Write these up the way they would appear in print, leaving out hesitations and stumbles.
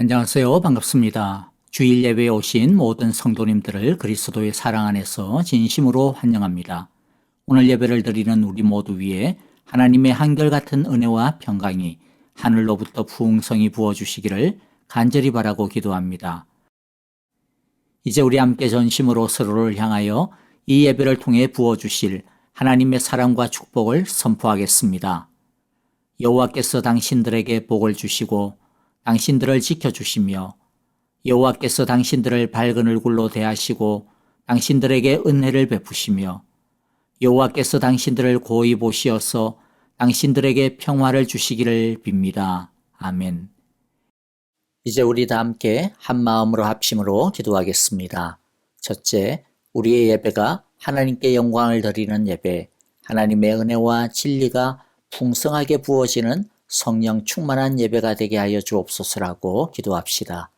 안녕하세요. 반갑습니다. 주일 예배에 오신 모든 성도님들을 그리스도의 사랑 안에서 진심으로 환영합니다. 오늘 예배를 드리는 우리 모두 위에 하나님의 한결같은 은혜와 평강이 하늘로부터 풍성히 부어주시기를 간절히 바라고 기도합니다. 이제 우리 함께 전심으로 서로를 향하여 이 예배를 통해 부어주실 하나님의 사랑과 축복을 선포하겠습니다. 여호와께서 당신들에게 복을 주시고 당신들을 지켜주시며 여호와께서 당신들을 밝은 얼굴로 대하시고 당신들에게 은혜를 베푸시며 여호와께서 당신들을 고이 보시어서 당신들에게 평화를 주시기를 빕니다. 아멘. 이제 우리 다 함께 한 마음으로 합심으로 기도하겠습니다. 첫째, 우리의 예배가 하나님께 영광을 드리는 예배, 하나님의 은혜와 진리가 풍성하게 부어지는 성령 충만한 예배가 되게 하여 주옵소서라고 기도합시다.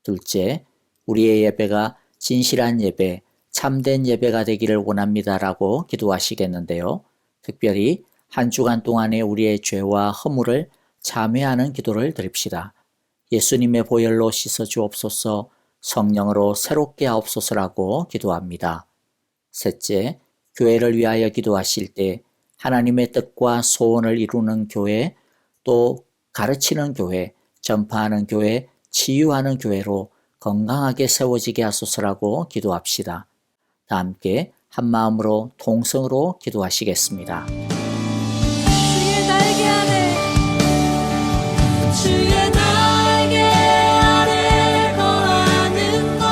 둘째, 우리의 예배가 진실한 예배, 참된 예배가 되기를 원합니다라고 기도하시겠는데요. 특별히 한 주간 동안의 우리의 죄와 허물을 참회하는 기도를 드립시다. 예수님의 보혈로 씻어 주옵소서, 성령으로 새롭게 하옵소서라고 기도합니다. 셋째, 교회를 위하여 기도하실 때 하나님의 뜻과 소원을 이루는 교회, 또 가르치는 교회, 전파하는 교회, 치유하는 교회로 건강하게 세워지게 하소서라고 기도합시다. 다 함께 한 마음으로 통성으로 기도하시겠습니다. 주의 날개 아래 주의 날개 아래 거하는 것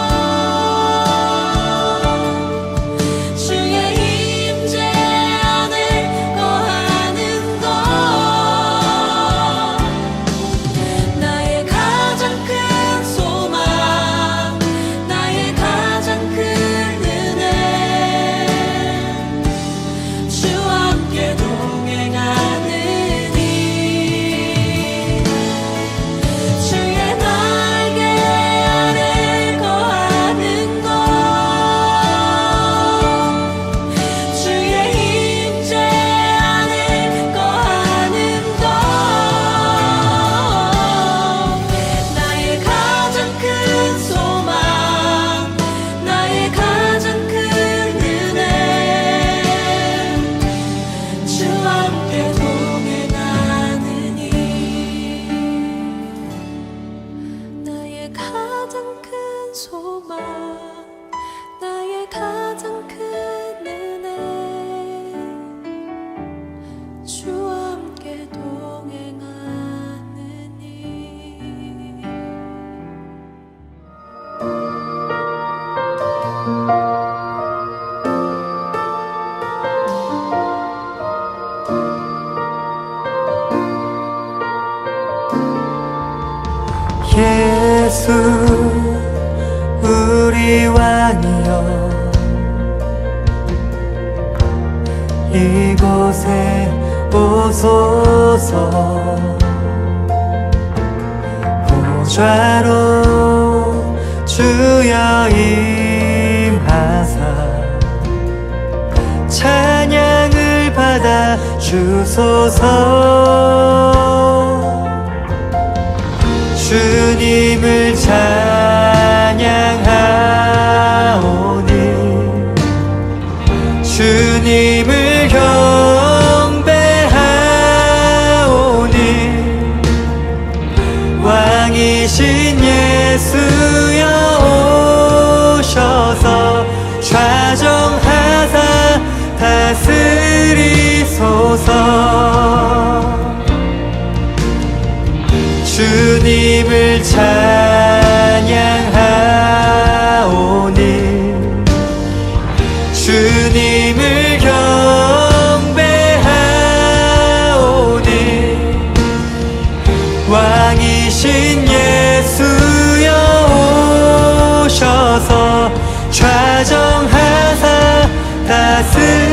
주의 임재 안에 거하는 것 나의 가장 큰 소망 나의 가장 큰 은혜 주와 함께 동행하느니 주의 날개 아래 거하는 것 주의 임재 안에 거하는 것 나의 가장 큰 소망 나의 가장 큰 은혜 주와 함께 동행하느니 나의 가장 큰 소망 나의 가장 큰 은혜 주와 함께 동행하느니 예수 우리 왕이여 이곳에 오소서 보좌로 주여 임하사 찬양을 받아 주소서 주님을 찬양하오니 주님을 경배하오니 왕이신 예수여 오셔서 좌정하사 다스리소서 주님을 찬양하오니 주님을 경배하오니 왕이신 예수여 오셔서 좌정하사 다스리소서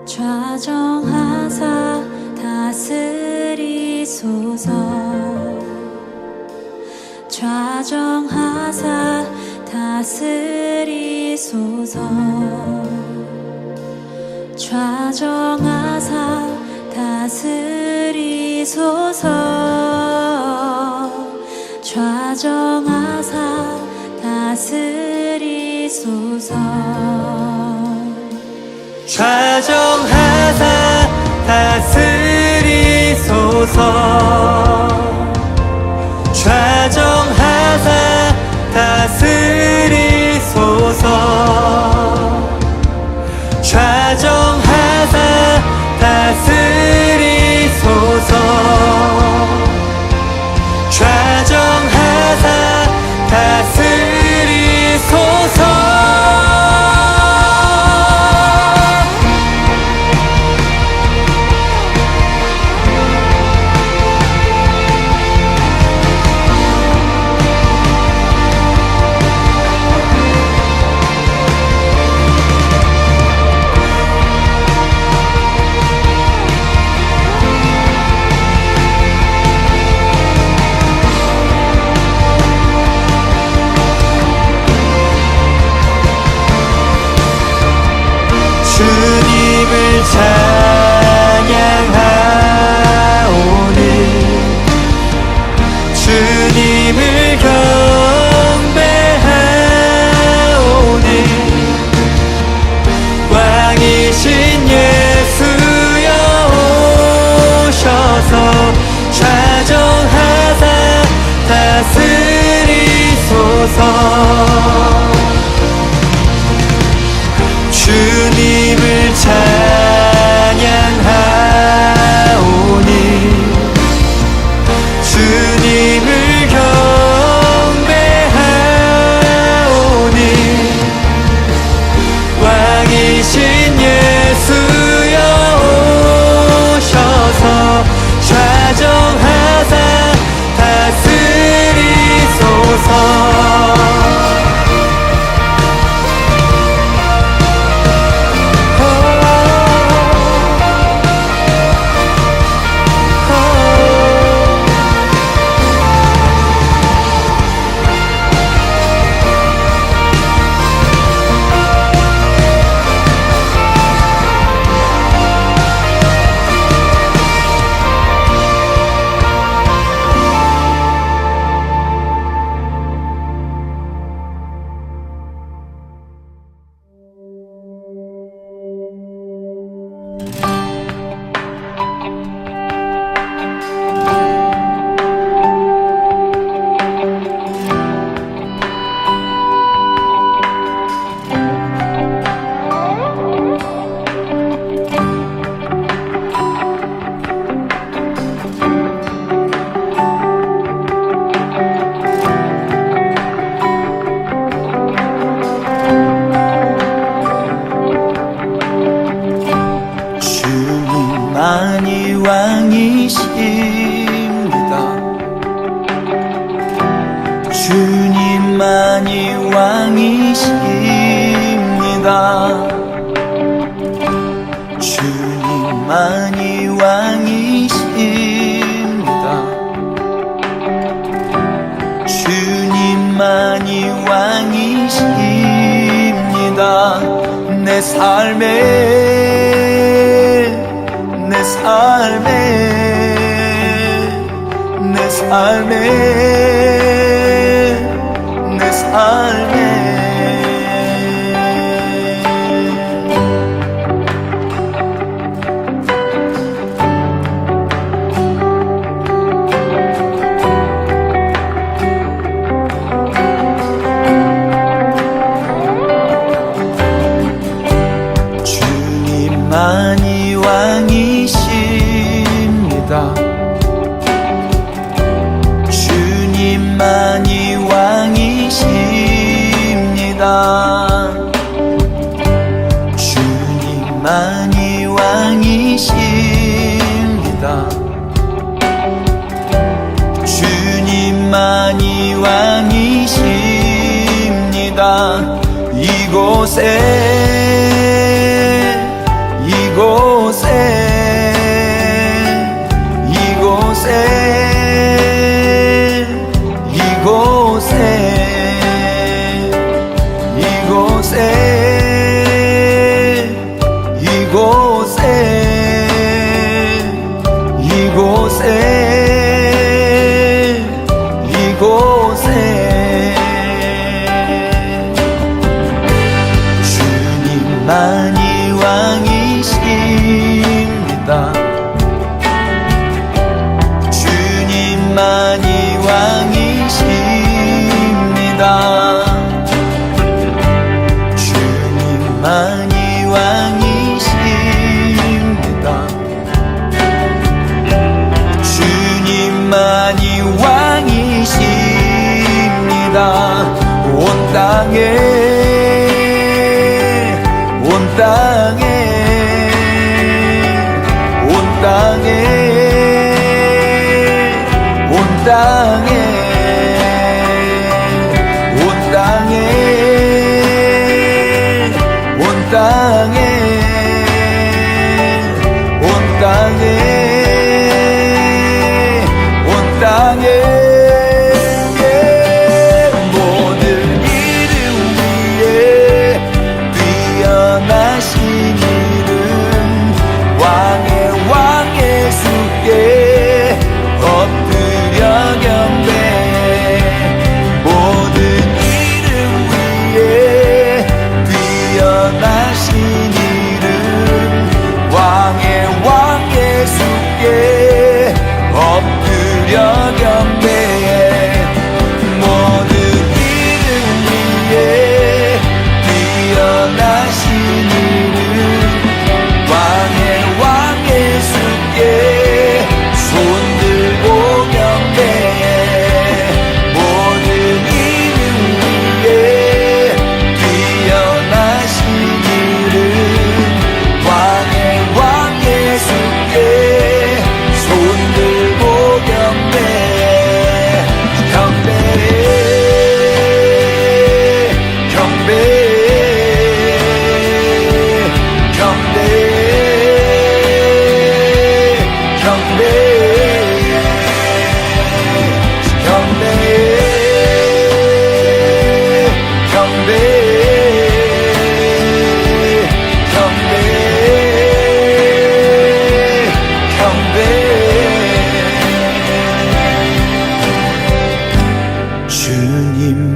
좌정하사 다스리소서 좌정하사 다스리소서. 좌정하사 다스리소서. 좌정하사 다스리소서. 좌정하사 다스리소서. 좌정하사 다스리소서. 좌정하사 다스리소서. 좌정하사 다스리소서. 주님을 찬양하오니 주님을 경배하오니 왕이신 예수여 오셔서 좌정하사 다스리소서. 주님을 찬양하오니 주님을 경배하오니 왕이신 예수여 오셔서 좌정하사 다스리소서. 주님만이 왕이십니다. 주님만이 왕이십니다. 주님만이 왕이십니다. 주님만이 왕이십니다. 내 삶에 내 삶에 내 삶에 내 삶에 주님만이 왕이십니다. 주님만이 왕이십니다. 주님만이 왕이십니다. 주님만이 왕이십니다. 이곳에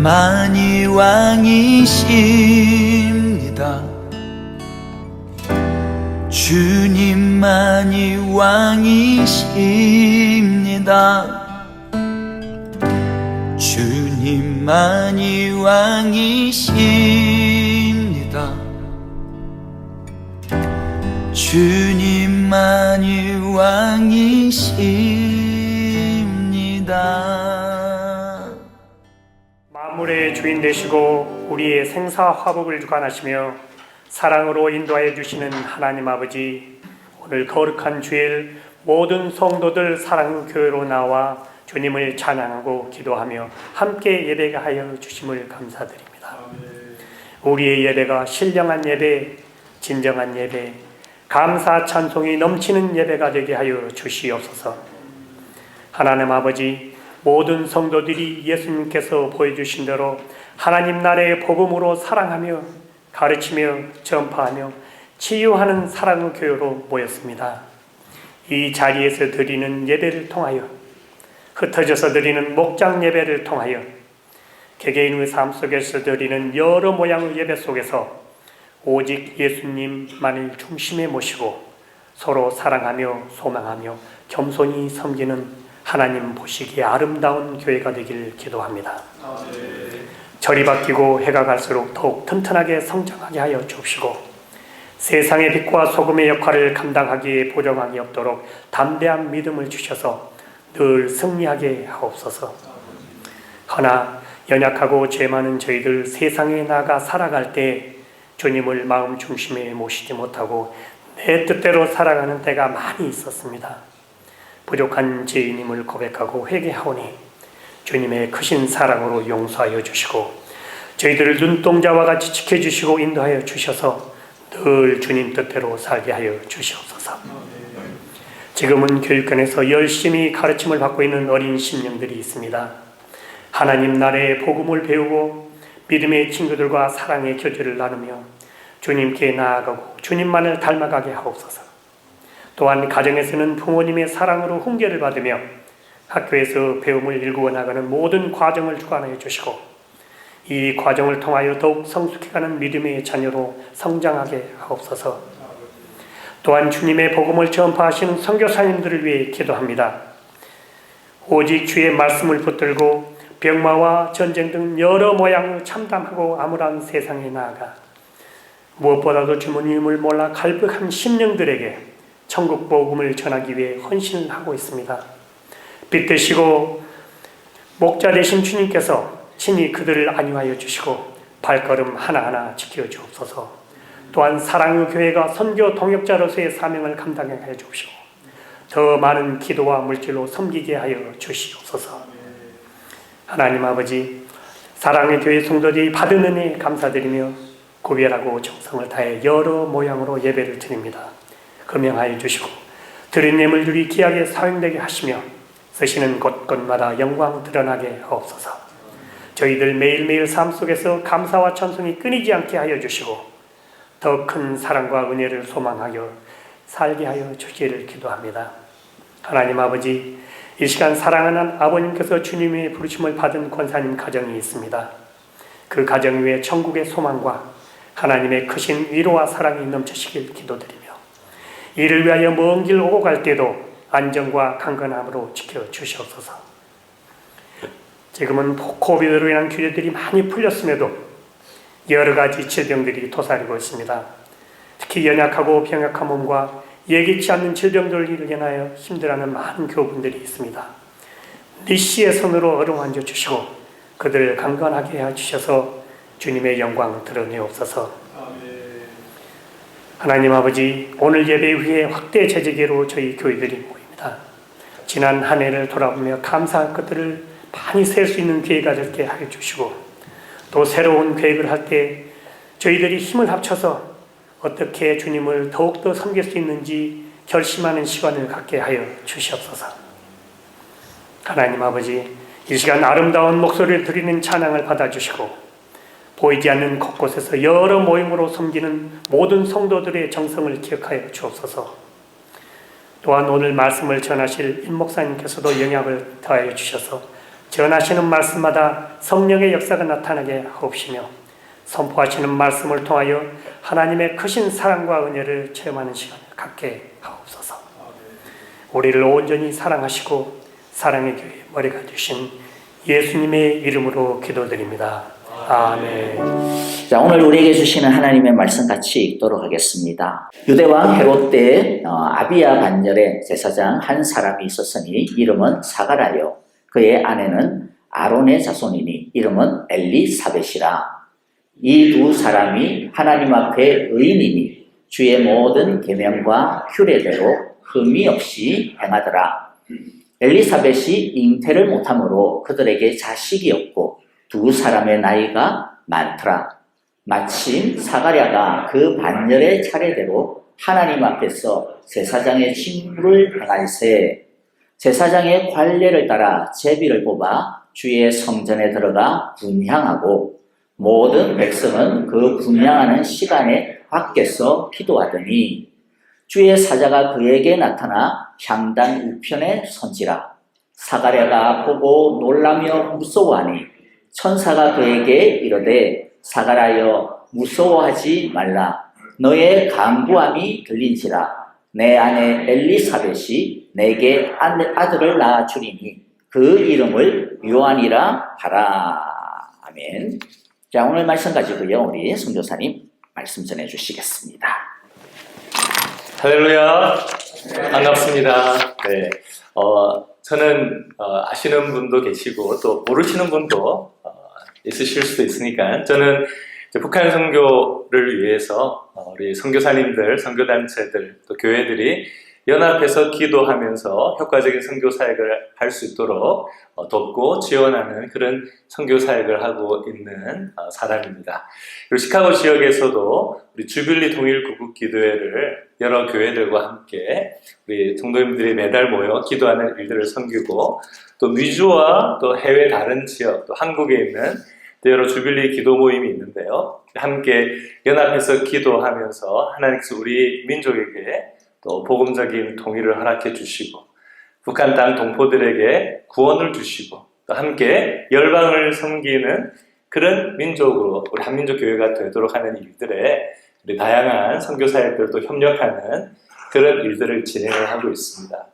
주님만이 왕이십니다. 주님만이 왕이십니다. 주님만이 왕이십니다. 주님만이 왕이십니다. 만물의 주인 되시고 우리의 생사화복을 주관하시며 사랑으로 인도하여 주시는 하나님 아버지, 오늘 거룩한 주일 모든 성도들 사랑교회로 나와 주님을 찬양하고 기도하며 함께 예배가 하여 주심을 감사드립니다. 우리의 예배가 신령한 예배, 진정한 예배, 감사 찬송이 넘치는 예배가 되게 하여 주시옵소서. 하나님 아버지, 모든 성도들이 예수님께서 보여주신 대로 하나님 나라의 복음으로 사랑하며 가르치며 전파하며 치유하는 사랑의 교회로 모였습니다. 이 자리에서 드리는 예배를 통하여, 흩어져서 드리는 목장 예배를 통하여, 개개인의 삶 속에서 드리는 여러 모양의 예배 속에서 오직 예수님만을 중심에 모시고 서로 사랑하며 소망하며 겸손히 섬기는 하나님 보시기에 아름다운 교회가 되길 기도합니다. 절이 바뀌고 해가 갈수록 더욱 튼튼하게 성장하게 하여 주옵시고, 세상의 빛과 소금의 역할을 감당하기에 보정함이 없도록 담대한 믿음을 주셔서 늘 승리하게 하옵소서. 허나 연약하고 죄 많은 저희들 세상에 나가 살아갈 때 주님을 마음 중심에 모시지 못하고 내 뜻대로 살아가는 때가 많이 있었습니다. 부족한 죄인임을 고백하고 회개하오니 주님의 크신 사랑으로 용서하여 주시고 저희들을 눈동자와 같이 지켜주시고 인도하여 주셔서 늘 주님 뜻대로 살게 하여 주시옵소서. 지금은 교육관에서 열심히 가르침을 받고 있는 어린 심령들이 있습니다. 하나님 나라의 복음을 배우고 믿음의 친구들과 사랑의 교제를 나누며 주님께 나아가고 주님만을 닮아가게 하옵소서. 또한 가정에서는 부모님의 사랑으로 훈계를 받으며 학교에서 배움을 일구어 나가는 모든 과정을 주관하여 주시고 이 과정을 통하여 더욱 성숙해가는 믿음의 자녀로 성장하게 하옵소서. 또한 주님의 복음을 전파하시는 선교사님들을 위해 기도합니다. 오직 주의 말씀을 붙들고 병마와 전쟁 등 여러 모양을 참담하고 암울한 세상에 나아가 무엇보다도 주님을 몰라 갈급한 심령들에게 천국 복음을 전하기 위해 헌신을 하고 있습니다. 빛 되시고 목자 되신 주님께서 친히 그들을 안위하여 주시고 발걸음 하나하나 지켜 주옵소서. 또한 사랑의 교회가 선교 동역자로서의 사명을 감당하여 주시고 더 많은 기도와 물질로 섬기게 하여 주시옵소서. 하나님 아버지, 사랑의 교회 성도들이 받은 은혜에 감사드리며 구별하고 정성을 다해 여러 모양으로 예배를 드립니다. 금양하여 주시고 드린 예물들이 귀하게 사용되게 하시며 쓰시는 곳곳마다 영광 드러나게 하옵소서. 저희들 매일매일 삶 속에서 감사와 찬송이 끊이지 않게 하여 주시고 더 큰 사랑과 은혜를 소망하여 살게 하여 주시기를 기도합니다. 하나님 아버지, 이 시간 사랑하는 아버님께서 주님의 부르심을 받은 권사님 가정이 있습니다. 그 가정 위에 천국의 소망과 하나님의 크신 위로와 사랑이 넘치시길 기도드리며 이를 위하여 먼 길 오고 갈 때도 안전과 강건함으로 지켜주시옵소서. 지금은 코비드로 인한 규제들이 많이 풀렸음에도 여러 가지 질병들이 도사리고 있습니다. 특히 연약하고 병약한 몸과 예기치 않는 질병들을 인하여 힘들어하는 많은 교우분들이 있습니다. 니시의 손으로 어루만져 주시고 그들을 강건하게 해주셔서 주님의 영광 드러내옵소서. 하나님 아버지, 오늘 예배 후에 확대 재재기로 저희 교회들이 모입니다. 지난 한 해를 돌아보며 감사한 것들을 많이 셀 수 있는 기회가 되게 하여 주시고 또 새로운 계획을 할 때 저희들이 힘을 합쳐서 어떻게 주님을 더욱더 섬길 수 있는지 결심하는 시간을 갖게 하여 주시옵소서. 하나님 아버지, 이 시간 아름다운 목소리를 드리는 찬양을 받아주시고 보이지 않는 곳곳에서 여러 모임으로 섬기는 모든 성도들의 정성을 기억하여 주옵소서. 또한 오늘 말씀을 전하실 임 목사님께서도 영향을 더하여 주셔서 전하시는 말씀마다 성령의 역사가 나타나게 하옵시며 선포하시는 말씀을 통하여 하나님의 크신 사랑과 은혜를 체험하는 시간을 갖게 하옵소서. 우리를 온전히 사랑하시고 사랑의 교회 머리가 되신 예수님의 이름으로 기도드립니다. 아멘. 자, 오늘 우리에게 주시는 하나님의 말씀 같이 읽도록 하겠습니다. 유대왕 헤롯 때 아비야 반열에 제사장 한 사람이 있었으니 이름은 사가랴요. 그의 아내는 아론의 자손이니 이름은 엘리사벳이라. 이 두 사람이 하나님 앞에 의인이니 주의 모든 계명과 규례대로 흠이 없이 행하더라. 엘리사벳이 잉태를 못하므로 그들에게 자식이 없고 두 사람의 나이가 많더라. 마침 사가랴가 그 반열의 차례대로 하나님 앞에서 제사장의 직무를 행할세 제사장의 관례를 따라 제비를 뽑아 주의 성전에 들어가 분향하고 모든 백성은 그 분향하는 시간에 밖에서 기도하더니 주의 사자가 그에게 나타나 향단 우편에 선지라. 사가랴가 보고 놀라며 무서워하니 천사가 그에게 이르되 사가랴여 무서워하지 말라. 너의 간구함이 들린지라. 내 아내 엘리사벳이 내게 아들을 낳아주리니 그 이름을 요한이라 하라. 아멘. 자, 오늘 말씀 가지고요, 우리 선교사님 말씀 전해주시겠습니다. 할렐루야. 반갑습니다. 네. 저는 아시는 분도 계시고 또 모르시는 분도 있으실 수도 있으니까 저는 북한 선교를 위해서 우리 선교사님들, 선교단체들, 또 교회들이 연합해서 기도하면서 효과적인 선교 사역을 할 수 있도록 돕고 지원하는 그런 선교 사역을 하고 있는 사람입니다. 그리고 시카고 지역에서도 우리 주빌리 통일구국 기도회를 여러 교회들과 함께 우리 성도님들이 매달 모여 기도하는 일들을 섬기고 또 미주와 또 해외 다른 지역, 또 한국에 있는 여러 주빌리 기도 모임이 있는데요. 함께 연합해서 기도하면서 하나님께서 우리 민족에게 또 복음적인 통일을 허락해 주시고 북한 땅 동포들에게 구원을 주시고 또 함께 열방을 섬기는 그런 민족으로 우리 한민족 교회가 되도록 하는 일들에 우리 다양한 선교 사역들도 협력하는 그런 일들을 진행을 하고 있습니다.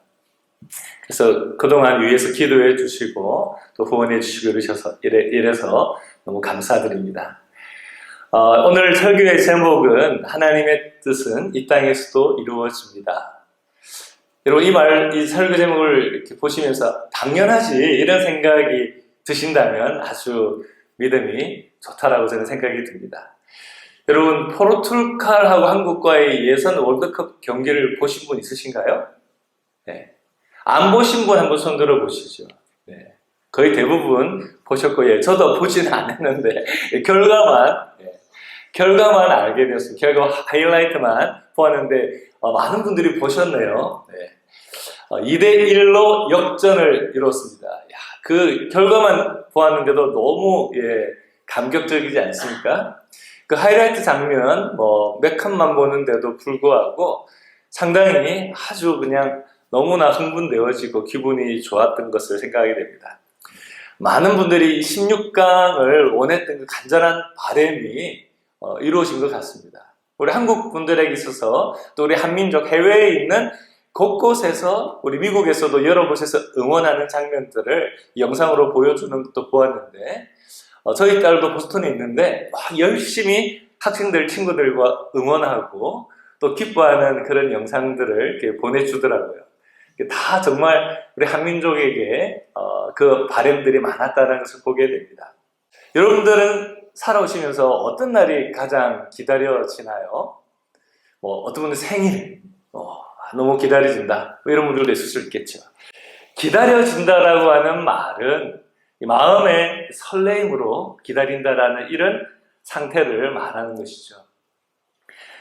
그래서 그동안 위에서 기도해 주시고 또 후원해 주시고 이래서 너무 감사드립니다. 오늘 설교의 제목은 하나님의 뜻은 이 땅에서도 이루어집니다. 여러분 이 설교 제목을 이렇게 보시면서 당연하지 이런 생각이 드신다면 아주 믿음이 좋다라고 저는 생각이 듭니다. 여러분, 포르투갈하고 한국과의 예선 월드컵 경기를 보신 분 있으신가요? 네. 안 보신 분 한번 손 들어 보시죠. 네. 거의 대부분 보셨고, 예, 저도 보지는 않았는데 결과만 알게 되었어요. 결과 하이라이트만 보았는데 많은 분들이 보셨네요. 네. 2대1로 역전을 이뤘습니다. 야, 그 결과만 보았는데도 너무 감격적이지 않습니까? 그 하이라이트 장면 몇 칸만 보는데도 불구하고 상당히 아주 그냥 너무나 흥분되어지고 기분이 좋았던 것을 생각하게 됩니다. 많은 분들이 16강을 원했던 그 간절한 바람이 이루어진 것 같습니다. 우리 한국 분들에게 있어서 또 우리 한민족 해외에 있는 곳곳에서 우리 미국에서도 여러 곳에서 응원하는 장면들을 영상으로 보여주는 것도 보았는데 저희 딸도 보스턴에 있는데 열심히 학생들 친구들과 응원하고 또 기뻐하는 그런 영상들을 이렇게 보내주더라고요. 다 정말 우리 한민족에게 그 바람들이 많았다는 것을 보게 됩니다. 여러분들은 살아오시면서 어떤 날이 가장 기다려지나요? 어떤 분은 생일, 너무 기다려진다, 이런 분들도 있을 수 있겠죠. 기다려진다라고 하는 말은 마음의 설레임으로 기다린다라는 이런 상태를 말하는 것이죠.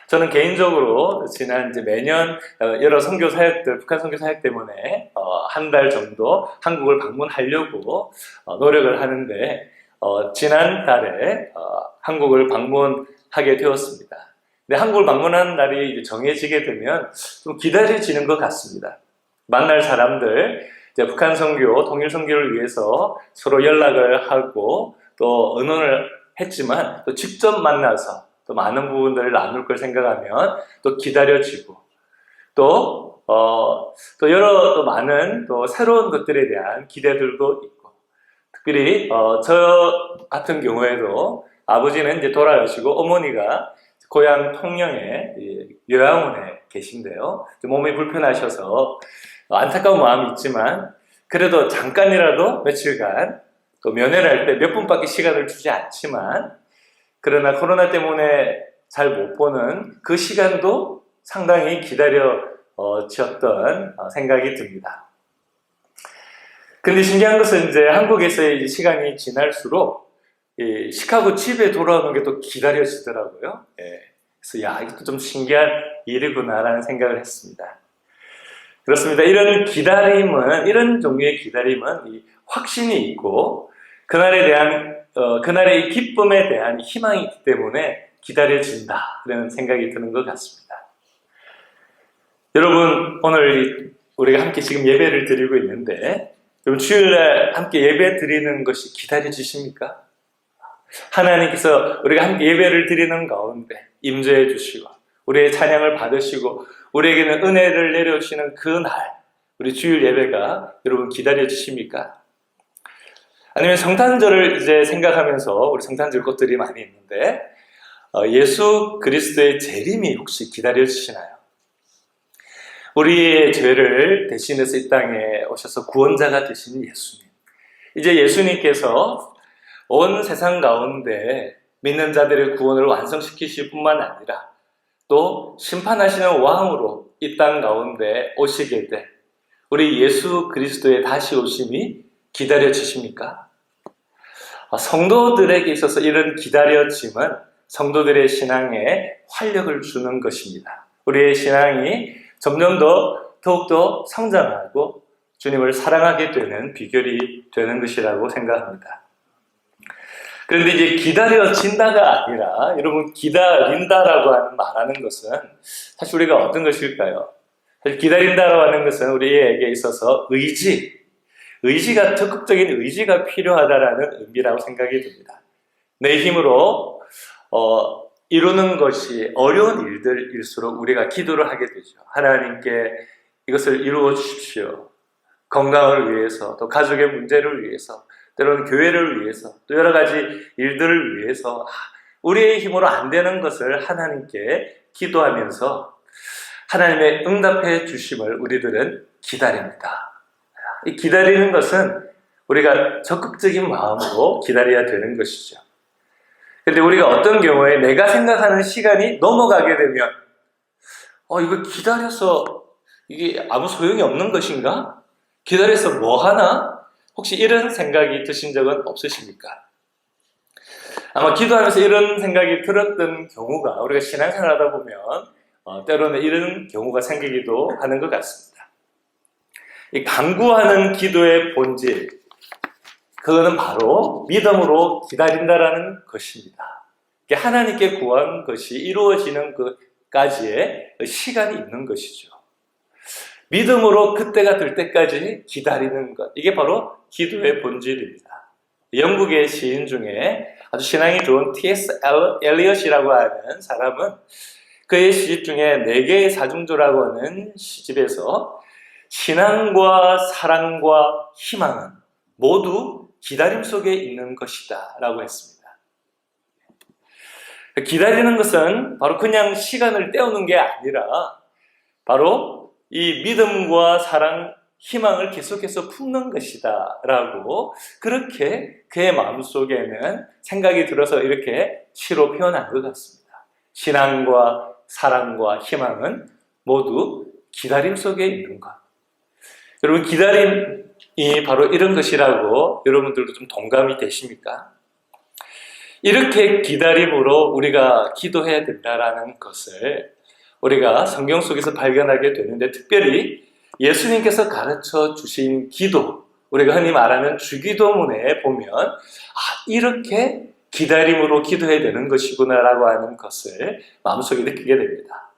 저는 개인적으로 지난 매년 여러 선교 사역들, 북한 선교 사역 때문에 한 달 정도 한국을 방문하려고 노력을 하는데 지난 달에 한국을 방문하게 되었습니다. 근데 한국을 방문하는 날이 이제 정해지게 되면 좀 기다려지는 것 같습니다. 만날 사람들, 이제 북한 선교, 통일 선교를 위해서 서로 연락을 하고 또 의논을 했지만 또 직접 만나서 또 많은 부분들을 나눌 걸 생각하면 또 기다려지고 또 여러 또 많은 또 새로운 것들에 대한 기대들도 있고, 특별히 저 같은 경우에도 아버지는 이제 돌아가시고 어머니가 고향 통영에 요양원에 계신데요. 몸이 불편하셔서 안타까운 마음이 있지만 그래도 잠깐이라도 며칠간 또 면회를 할 때 몇 분밖에 시간을 주지 않지만, 그러나 코로나 때문에 잘 못 보는 그 시간도 상당히 기다려졌던 생각이 듭니다. 근데 신기한 것은 이제 한국에서의 시간이 지날수록 시카고 집에 돌아오는 게 또 기다려지더라고요. 그래서 이것도 좀 신기한 일이구나라는 생각을 했습니다. 그렇습니다. 이런 기다림은, 이런 종류의 기다림은 확신이 있고 그날의 기쁨에 대한 희망이 있기 때문에 기다려진다, 그런 생각이 드는 것 같습니다. 여러분, 오늘 우리가 함께 지금 예배를 드리고 있는데, 여러분 주일날 함께 예배 드리는 것이 기다려지십니까? 하나님께서 우리가 함께 예배를 드리는 가운데 임재해 주시고 우리의 찬양을 받으시고 우리에게는 은혜를 내려주시는 그 날, 우리 주일 예배가 여러분 기다려지십니까? 아니면 성탄절을 이제 생각하면서, 우리 성탄절 것들이 많이 있는데 예수 그리스도의 재림이 혹시 기다려지시나요? 우리의 죄를 대신해서 이 땅에 오셔서 구원자가 되신 예수님, 이제 예수님께서 온 세상 가운데 믿는 자들의 구원을 완성시키실 뿐만 아니라 또 심판하시는 왕으로 이 땅 가운데 오시게 돼 우리 예수 그리스도의 다시 오심이 기다려지십니까? 성도들에게 있어서 이런 기다려짐은 성도들의 신앙에 활력을 주는 것입니다. 우리의 신앙이 점점 더욱더 성장하고 주님을 사랑하게 되는 비결이 되는 것이라고 생각합니다. 그런데 이제 기다려진다가 아니라, 여러분, 기다린다라고 말하는 것은 사실 우리가 어떤 것일까요? 사실 기다린다라고 하는 것은 우리에게 있어서 의지가, 적극적인 의지가 필요하다라는 의미라고 생각이 듭니다. 내 힘으로 이루는 것이 어려운 일들일수록 우리가 기도를 하게 되죠. 하나님께 이것을 이루어 주십시오. 건강을 위해서, 또 가족의 문제를 위해서, 때로는 교회를 위해서, 또 여러 가지 일들을 위해서 우리의 힘으로 안 되는 것을 하나님께 기도하면서 하나님의 응답해 주심을 우리들은 기다립니다. 이 기다리는 것은 우리가 적극적인 마음으로 기다려야 되는 것이죠. 근데 우리가 어떤 경우에 내가 생각하는 시간이 넘어가게 되면 이거 기다려서 이게 아무 소용이 없는 것인가? 기다려서 뭐 하나? 혹시 이런 생각이 드신 적은 없으십니까? 아마 기도하면서 이런 생각이 들었던 경우가 우리가 신앙생활 하다 보면 때로는 이런 경우가 생기기도 하는 것 같습니다. 이 간구하는 기도의 본질, 그거는 바로 믿음으로 기다린다라는 것입니다. 하나님께 구한 것이 이루어지는 것까지의 시간이 있는 것이죠. 믿음으로 그때가 될 때까지 기다리는 것, 이게 바로 기도의 본질입니다. 영국의 시인 중에 아주 신앙이 좋은 T.S. 엘리엇이라고 하는 사람은 그의 시집 중에 4개의 사중조라고 하는 시집에서 신앙과 사랑과 희망은 모두 기다림 속에 있는 것이다 라고 했습니다. 기다리는 것은 바로 그냥 시간을 때우는 게 아니라 바로 이 믿음과 사랑, 희망을 계속해서 품는 것이다 라고 그렇게 그의 마음속에는 생각이 들어서 이렇게 시로 표현한 것 같습니다. 신앙과 사랑과 희망은 모두 기다림 속에 있는 것. 여러분, 기다림이 바로 이런 것이라고 여러분들도 좀 동감이 되십니까? 이렇게 기다림으로 우리가 기도해야 된다라는 것을 우리가 성경 속에서 발견하게 되는데, 특별히 예수님께서 가르쳐 주신 기도, 우리가 흔히 말하는 주기도문에 보면 이렇게 기다림으로 기도해야 되는 것이구나라고 하는 것을 마음속에 느끼게 됩니다.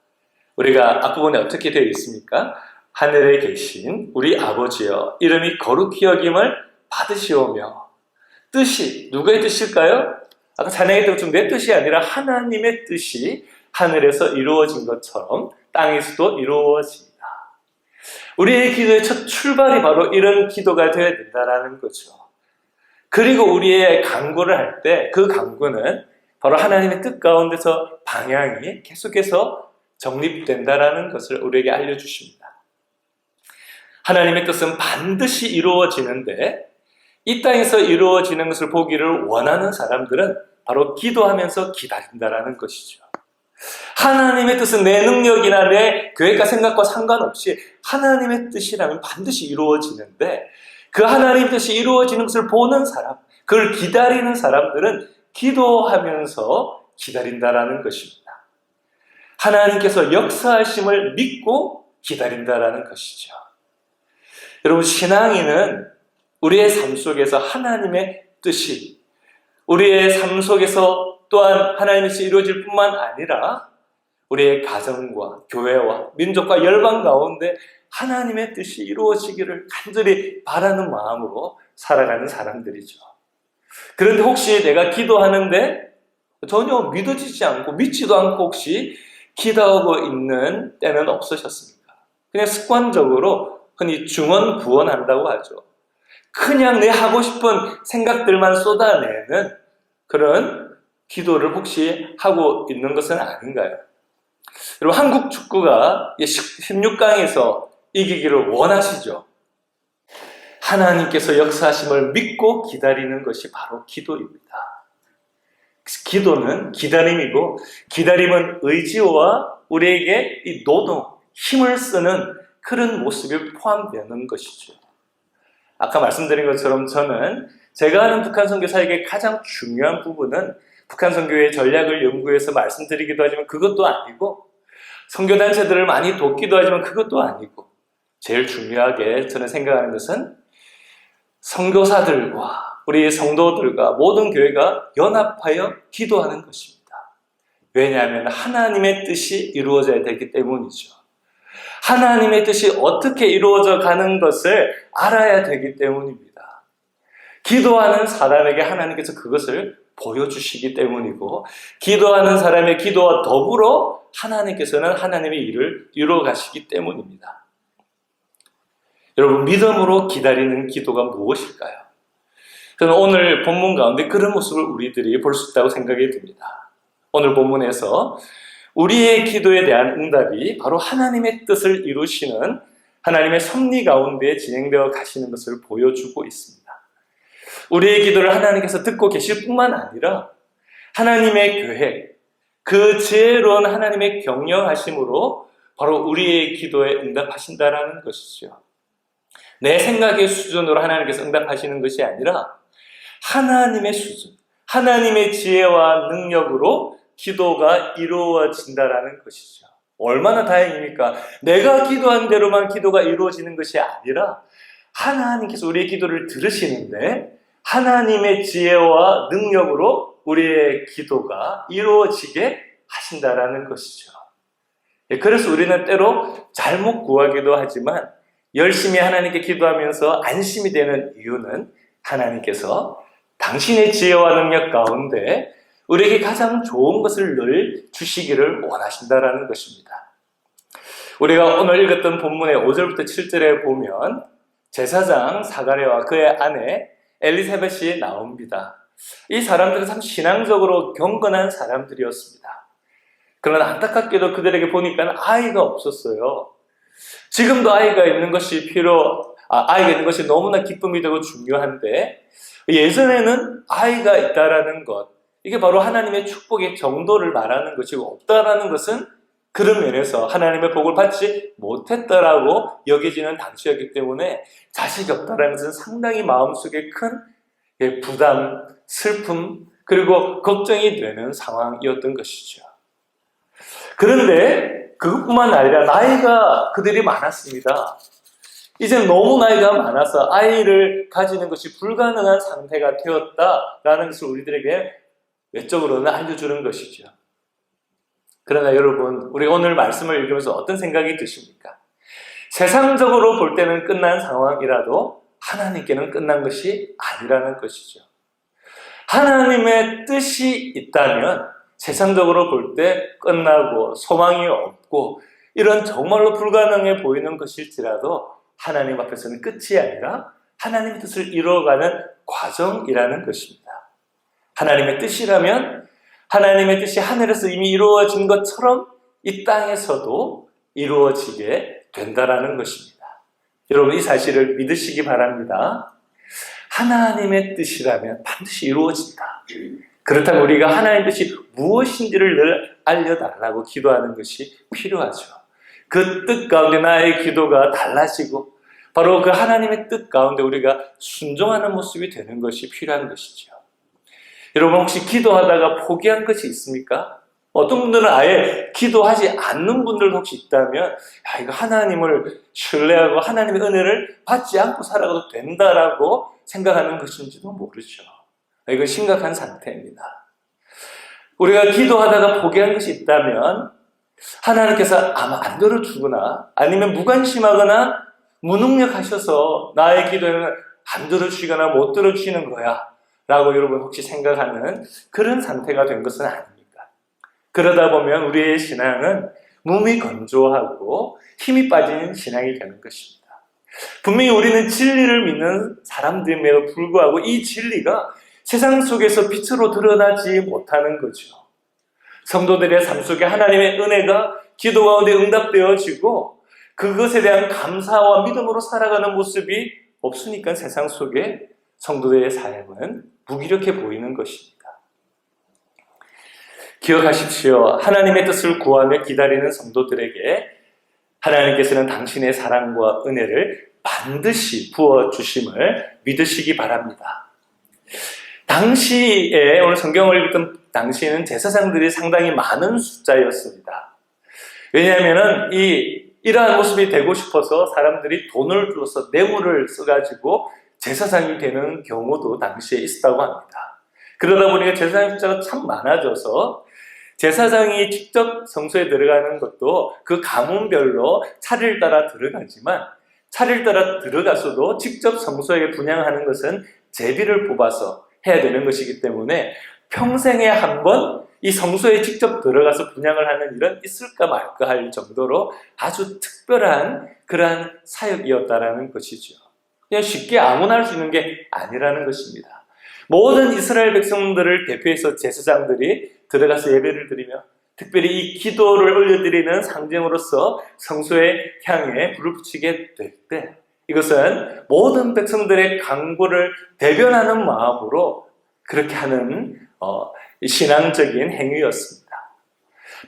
우리가 앞부분에 어떻게 되어 있습니까? 하늘에 계신 우리 아버지여, 이름이 거룩히 여김을 받으시오며. 뜻이 누구의 뜻일까요? 아까 찬양했던 것처럼 내 뜻이 아니라 하나님의 뜻이 하늘에서 이루어진 것처럼 땅에서도 이루어집니다. 우리의 기도의 첫 출발이 바로 이런 기도가 되어야 된다는 거죠. 그리고 우리의 간구를 할 때 그 간구는 바로 하나님의 뜻 가운데서 방향이 계속해서 정립된다는 것을 우리에게 알려주십니다. 하나님의 뜻은 반드시 이루어지는데 이 땅에서 이루어지는 것을 보기를 원하는 사람들은 바로 기도하면서 기다린다는 것이죠. 하나님의 뜻은 내 능력이나 내 계획과 생각과 상관없이 하나님의 뜻이라면 반드시 이루어지는데, 그 하나님의 뜻이 이루어지는 것을 보는 사람, 그걸 기다리는 사람들은 기도하면서 기다린다는 것입니다. 하나님께서 역사하심을 믿고 기다린다는 것이죠. 여러분, 신앙인은 우리의 삶 속에서 하나님의 뜻이, 우리의 삶 속에서 또한 하나님의 뜻이 이루어질 뿐만 아니라 우리의 가정과 교회와 민족과 열방 가운데 하나님의 뜻이 이루어지기를 간절히 바라는 마음으로 살아가는 사람들이죠. 그런데 혹시 내가 기도하는데 전혀 믿어지지 않고 믿지도 않고 혹시 기도하고 있는 때는 없으셨습니까? 그냥 습관적으로 흔히 중언부언한다고 하죠. 그냥 내 하고 싶은 생각들만 쏟아내는 그런 기도를 혹시 하고 있는 것은 아닌가요? 여러분, 한국 축구가 16강에서 이기기를 원하시죠? 하나님께서 역사하심을 믿고 기다리는 것이 바로 기도입니다. 기도는 기다림이고, 기다림은 의지와 우리에게 이 노동, 힘을 쓰는 그런 모습이 포함되는 것이죠. 아까 말씀드린 것처럼 저는 제가 하는 북한 선교사에게 가장 중요한 부분은 북한 선교의 전략을 연구해서 말씀드리기도 하지만 그것도 아니고, 선교단체들을 많이 돕기도 하지만 그것도 아니고, 제일 중요하게 저는 생각하는 것은 선교사들과 우리 성도들과 모든 교회가 연합하여 기도하는 것입니다. 왜냐하면 하나님의 뜻이 이루어져야 되기 때문이죠. 하나님의 뜻이 어떻게 이루어져 가는 것을 알아야 되기 때문입니다. 기도하는 사람에게 하나님께서 그것을 보여주시기 때문이고, 기도하는 사람의 기도와 더불어 하나님께서는 하나님의 일을 이루어 가시기 때문입니다. 여러분, 믿음으로 기다리는 기도가 무엇일까요? 저는 오늘 본문 가운데 그런 모습을 우리들이 볼 수 있다고 생각이 듭니다. 오늘 본문에서 우리의 기도에 대한 응답이 바로 하나님의 뜻을 이루시는 하나님의 섭리 가운데 진행되어 가시는 것을 보여주고 있습니다. 우리의 기도를 하나님께서 듣고 계실 뿐만 아니라 하나님의 계획, 그 지혜로운 하나님의 경영하심으로 바로 우리의 기도에 응답하신다라는 것이죠. 내 생각의 수준으로 하나님께서 응답하시는 것이 아니라 하나님의 수준, 하나님의 지혜와 능력으로 기도가 이루어진다라는 것이죠. 얼마나 다행입니까? 내가 기도한 대로만 기도가 이루어지는 것이 아니라 하나님께서 우리의 기도를 들으시는데 하나님의 지혜와 능력으로 우리의 기도가 이루어지게 하신다라는 것이죠. 그래서 우리는 때로 잘못 구하기도 하지만 열심히 하나님께 기도하면서 안심이 되는 이유는 하나님께서 당신의 지혜와 능력 가운데 우리에게 가장 좋은 것을 늘 주시기를 원하신다라는 것입니다. 우리가 오늘 읽었던 본문의 5절부터 7절에 보면 제사장 사가랴와 그의 아내 엘리사벳이 나옵니다. 이 사람들은 참 신앙적으로 경건한 사람들이었습니다. 그러나 안타깝게도 그들에게 보니까 아이가 없었어요. 지금도 아이가 있는 것이 아이가 있는 것이 너무나 기쁨이 되고 중요한데 예전에는 아이가 있다라는 것, 이게 바로 하나님의 축복의 정도를 말하는 것이고 없다라는 것은 그런 면에서 하나님의 복을 받지 못했다라고 여겨지는 당시였기 때문에 자식이 없다라는 것은 상당히 마음속에 큰 부담, 슬픔, 그리고 걱정이 되는 상황이었던 것이죠. 그런데 그것뿐만 아니라 나이가 그들이 많았습니다. 이제 너무 나이가 많아서 아이를 가지는 것이 불가능한 상태가 되었다라는 것을 우리들에게 외적으로는 알려주는 것이죠. 그러나 여러분, 우리가 오늘 말씀을 읽으면서 어떤 생각이 드십니까? 세상적으로 볼 때는 끝난 상황이라도 하나님께는 끝난 것이 아니라는 것이죠. 하나님의 뜻이 있다면 세상적으로 볼 때 끝나고 소망이 없고 이런 정말로 불가능해 보이는 것일지라도 하나님 앞에서는 끝이 아니라 하나님의 뜻을 이루어가는 과정이라는 것입니다. 하나님의 뜻이라면 하나님의 뜻이 하늘에서 이미 이루어진 것처럼 이 땅에서도 이루어지게 된다라는 것입니다. 여러분, 이 사실을 믿으시기 바랍니다. 하나님의 뜻이라면 반드시 이루어진다. 그렇다면 우리가 하나님의 뜻이 무엇인지를 늘 알려달라고 기도하는 것이 필요하죠. 그 뜻 가운데 나의 기도가 달라지고 바로 그 하나님의 뜻 가운데 우리가 순종하는 모습이 되는 것이 필요한 것이죠. 여러분, 혹시 기도하다가 포기한 것이 있습니까? 어떤 분들은 아예 기도하지 않는 분들도 혹시 있다면 이거 하나님을 신뢰하고 하나님의 은혜를 받지 않고 살아가도 된다라고 생각하는 것인지도 모르죠. 이건 심각한 상태입니다. 우리가 기도하다가 포기한 것이 있다면 하나님께서 아마 안 들어주거나 아니면 무관심하거나 무능력하셔서 나의 기도에는 안 들어주시거나 못 들어주시는 거야 라고 여러분 혹시 생각하는 그런 상태가 된 것은 아닙니까? 그러다 보면 우리의 신앙은 몸이 건조하고 힘이 빠진 신앙이 되는 것입니다. 분명히 우리는 진리를 믿는 사람들임에도 불구하고 이 진리가 세상 속에서 빛으로 드러나지 못하는 거죠. 성도들의 삶 속에 하나님의 은혜가 기도 가운데 응답되어지고 그것에 대한 감사와 믿음으로 살아가는 모습이 없으니까 세상 속에 성도들의 삶은 무기력해 보이는 것입니다. 기억하십시오. 하나님의 뜻을 구하며 기다리는 성도들에게 하나님께서는 당신의 사랑과 은혜를 반드시 부어주심을 믿으시기 바랍니다. 당시에 오늘 성경을 읽던 당시에는 제사장들이 상당히 많은 숫자였습니다. 왜냐하면 이러한 모습이 되고 싶어서 사람들이 돈을 주어서 뇌물을 써가지고 제사장이 되는 경우도 당시에 있었다고 합니다. 그러다 보니까 제사장 숫자가 참 많아져서 제사장이 직접 성소에 들어가는 것도 그 가문별로 차례를 따라 들어가지만 차례를 따라 들어가서도 직접 성소에 분향하는 것은 제비를 뽑아서 해야 되는 것이기 때문에 평생에 한 번 이 성소에 직접 들어가서 분향을 하는 일은 있을까 말까 할 정도로 아주 특별한 그러한 사역이었다라는 것이죠. 그냥 쉽게 아무나 할 수 있는 게 아니라는 것입니다. 모든 이스라엘 백성들을 대표해서 제사장들이 들어가서 예배를 드리며 특별히 이 기도를 올려드리는 상징으로서 성소에 향해 불을 붙이게 될 때 이것은 모든 백성들의 간구를 대변하는 마음으로 그렇게 하는 신앙적인 행위였습니다.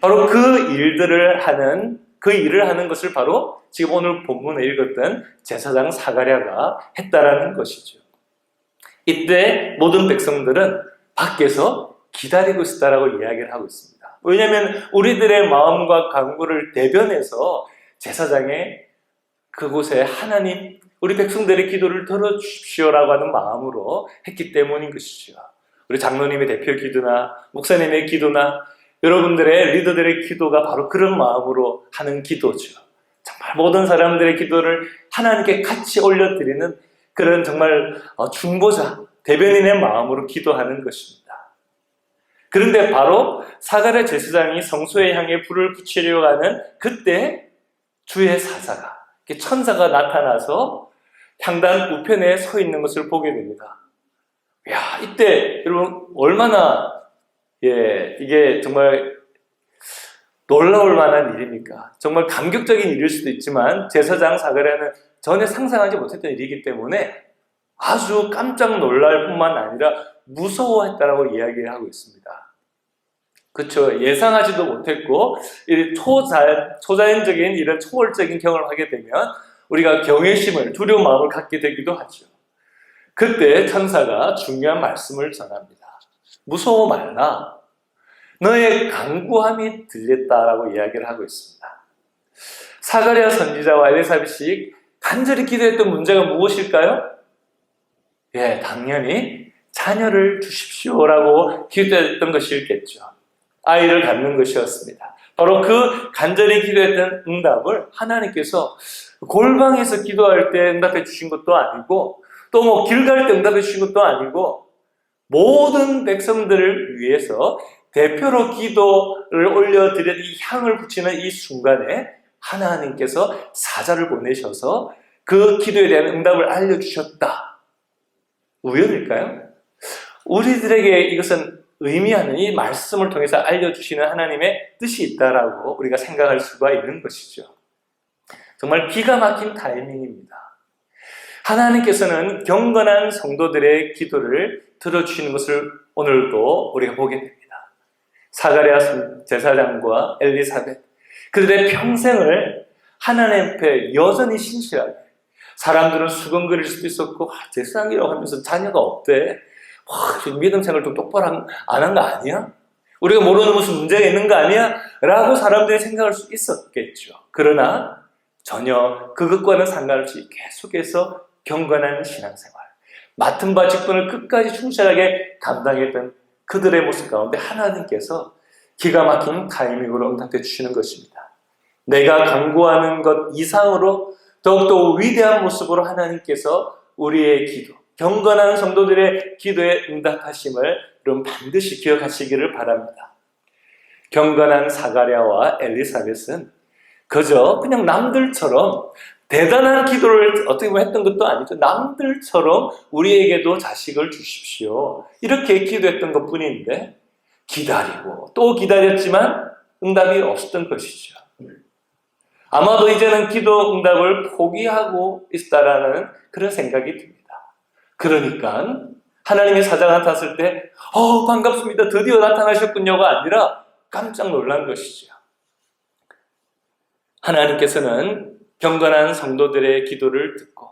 바로 그 일을 하는 것을 바로 지금 오늘 본문에 읽었던 제사장 사가랴가 했다라는 것이죠. 이때 모든 백성들은 밖에서 기다리고 있었다라고 이야기를 하고 있습니다. 왜냐하면 우리들의 마음과 간구를 대변해서 제사장의 그곳에 하나님, 우리 백성들의 기도를 들어주십시오라고 하는 마음으로 했기 때문인 것이죠. 우리 장로님의 대표 기도나 목사님의 기도나 여러분들의 리더들의 기도가 바로 그런 마음으로 하는 기도죠. 정말 모든 사람들의 기도를 하나님께 같이 올려드리는 그런 정말 중보자, 대변인의 마음으로 기도하는 것입니다. 그런데 바로 사가랴 제사장이 성소에 향해 불을 붙이려고 하는 그때 주의 사자가, 천사가 나타나서 향단 우편에 서 있는 것을 보게 됩니다. 야, 이때 여러분 얼마나 이게 정말 놀라울 만한 일입니까? 정말 감격적인 일일 수도 있지만 제사장 사가랴는 전혀 상상하지 못했던 일이기 때문에 아주 깜짝 놀랄 뿐만 아니라 무서워했다라고 이야기를 하고 있습니다. 그렇죠. 예상하지도 못했고 초자연적인 이런 초월적인 경험을 하게 되면 우리가 경외심을, 두려운 마음을 갖게 되기도 하죠. 그때 천사가 중요한 말씀을 전합니다. 무서워 말라. 너의 간구함이 들렸다라고 이야기를 하고 있습니다. 사가랴 선지자와 엘리사벳이 간절히 기도했던 문제가 무엇일까요? 당연히 자녀를 주십시오라고 기도했던 것이었겠죠. 아이를 갖는 것이었습니다. 바로 그 간절히 기도했던 응답을 하나님께서 골방에서 기도할 때 응답해 주신 것도 아니고 또 길 갈 때 응답해 주신 것도 아니고 모든 백성들을 위해서 대표로 기도를 올려드려 이 향을 붙이는 이 순간에 하나님께서 사자를 보내셔서 그 기도에 대한 응답을 알려주셨다. 우연일까요? 우리들에게 이것은 의미하는 이 말씀을 통해서 알려주시는 하나님의 뜻이 있다라고 우리가 생각할 수가 있는 것이죠. 정말 기가 막힌 타이밍입니다. 하나님께서는 경건한 성도들의 기도를 들어주시는 것을 오늘도 우리가 보게 됩니다. 사가랴 제사장과 엘리사벳, 그들의 평생을 하나님 앞에 여전히 신실하게, 사람들은 수근거릴 수도 있었고 제사장이라고 하면서 자녀가 없대, 믿음 생활 좀 똑바로 안 한 거 아니야? 우리가 모르는 무슨 문제가 있는 거 아니야? 라고 사람들이 생각할 수 있었겠죠. 그러나 전혀 그것과는 상관없이 계속해서 경건한 신앙생활, 맡은 바 직분을 끝까지 충실하게 감당했던 그들의 모습 가운데 하나님께서 기가 막힌 타이밍으로 응답해 주시는 것입니다. 내가 간구하는 것 이상으로 더욱더 위대한 모습으로 하나님께서 우리의 기도, 경건한 성도들의 기도에 응답하심을 여러분 반드시 기억하시기를 바랍니다. 경건한 사가랴와 엘리사벳은 그저 그냥 남들처럼 대단한 기도를 어떻게 보면 했던 것도 아니죠. 남들처럼 우리에게도 자식을 주십시오, 이렇게 기도했던 것 뿐인데 기다리고 또 기다렸지만 응답이 없었던 것이죠. 아마도 이제는 기도 응답을 포기하고 있다라는 그런 생각이 듭니다. 그러니까 하나님의 사자가 나타났을 때 반갑습니다, 드디어 나타나셨군요가 아니라 깜짝 놀란 것이죠. 하나님께서는 경건한 성도들의 기도를 듣고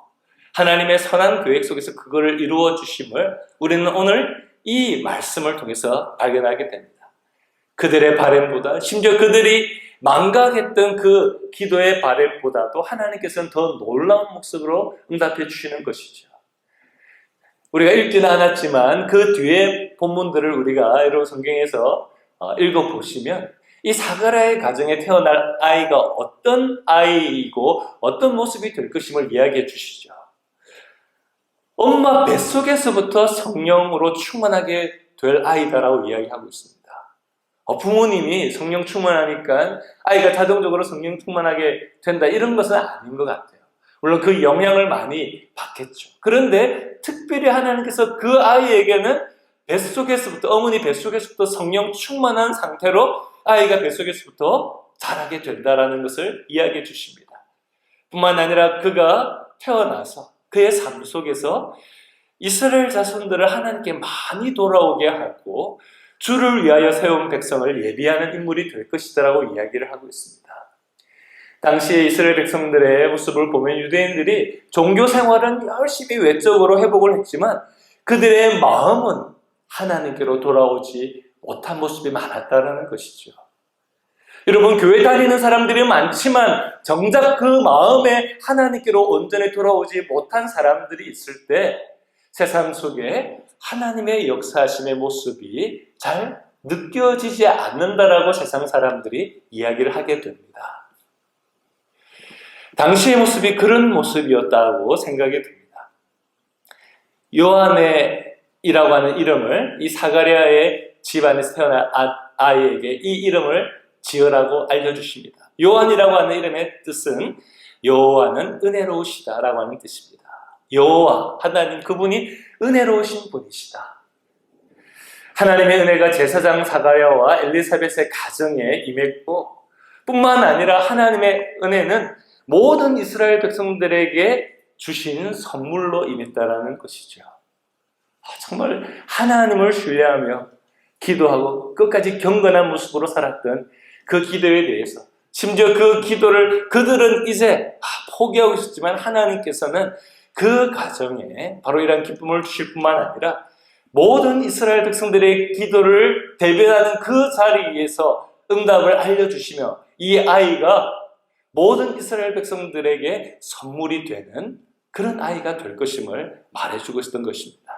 하나님의 선한 계획 속에서 그거를 이루어 주심을 우리는 오늘 이 말씀을 통해서 발견하게 됩니다. 그들의 바램보다, 심지어 그들이 망각했던 그 기도의 바램보다도 하나님께서는 더 놀라운 모습으로 응답해 주시는 것이죠. 우리가 읽지는 않았지만 그 뒤에 본문들을 우리가 여러분 성경에서 읽어보시면 이 사가랴의 가정에 태어날 아이가 어떤 아이이고 어떤 모습이 될 것임을 이야기해 주시죠. 엄마 뱃속에서부터 성령으로 충만하게 될 아이다라고 이야기하고 있습니다. 부모님이 성령 충만하니까 아이가 자동적으로 성령 충만하게 된다, 이런 것은 아닌 것 같아요. 물론 그 영향을 많이 받겠죠. 그런데 특별히 하나님께서 그 아이에게는 뱃속에서부터, 어머니 뱃속에서부터 성령 충만한 상태로 아이가 뱃속에서부터 자라게 된다라는 것을 이야기해 주십니다. 뿐만 아니라 그가 태어나서 그의 삶 속에서 이스라엘 자손들을 하나님께 많이 돌아오게 하고 주를 위하여 세운 백성을 예비하는 인물이 될 것이다라고 이야기를 하고 있습니다. 당시에 이스라엘 백성들의 모습을 보면 유대인들이 종교 생활은 열심히 외적으로 회복을 했지만 그들의 마음은 하나님께로 돌아오지 못한 모습이 많았다는 것이죠. 여러분, 교회 다니는 사람들이 많지만 정작 그 마음에 하나님께로 온전히 돌아오지 못한 사람들이 있을 때 세상 속에 하나님의 역사하심의 모습이 잘 느껴지지 않는다라고 세상 사람들이 이야기를 하게 됩니다. 당시의 모습이 그런 모습이었다고 생각이 듭니다. 요한이라고 하는 이름을 이 사가랴의 집안에서 태어난 아이에게 이 이름을 지으라고 알려주십니다. 요한이라고 하는 이름의 뜻은 여호와는 은혜로우시다라고 하는 뜻입니다. 여호와, 하나님, 그분이 은혜로우신 분이시다. 하나님의 은혜가 제사장 사가랴와 엘리사벳의 가정에 임했고 뿐만 아니라 하나님의 은혜는 모든 이스라엘 백성들에게 주신 선물로 임했다라는 것이죠. 정말 하나님을 신뢰하며 기도하고 끝까지 경건한 모습으로 살았던 그 기도에 대해서, 심지어 그 기도를 그들은 이제 포기하고 있었지만 하나님께서는 그 가정에 바로 이런 기쁨을 주실 뿐만 아니라 모든 이스라엘 백성들의 기도를 대변하는 그 자리에서 응답을 알려주시며 이 아이가 모든 이스라엘 백성들에게 선물이 되는 그런 아이가 될 것임을 말해주고 있었던 것입니다.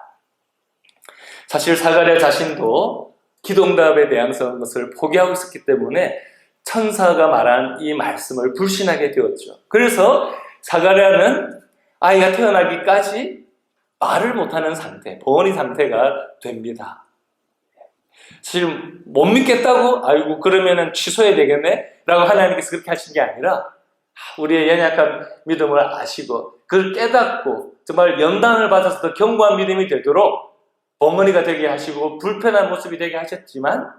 사실 사가랴 자신도 기도응답에 대한 것을 포기하고 있었기 때문에 천사가 말한 이 말씀을 불신하게 되었죠. 그래서 사가랴는 아이가 태어나기까지 말을 못하는 상태, 버거니 상태가 됩니다. 사실 못 믿겠다고? 아이고 그러면은 취소해야 되겠네? 라고 하나님께서 그렇게 하신 게 아니라 우리의 연약한 믿음을 아시고 그걸 깨닫고 정말 연단을 받아서 더 견고한 믿음이 되도록 벙어리가 되게 하시고 불편한 모습이 되게 하셨지만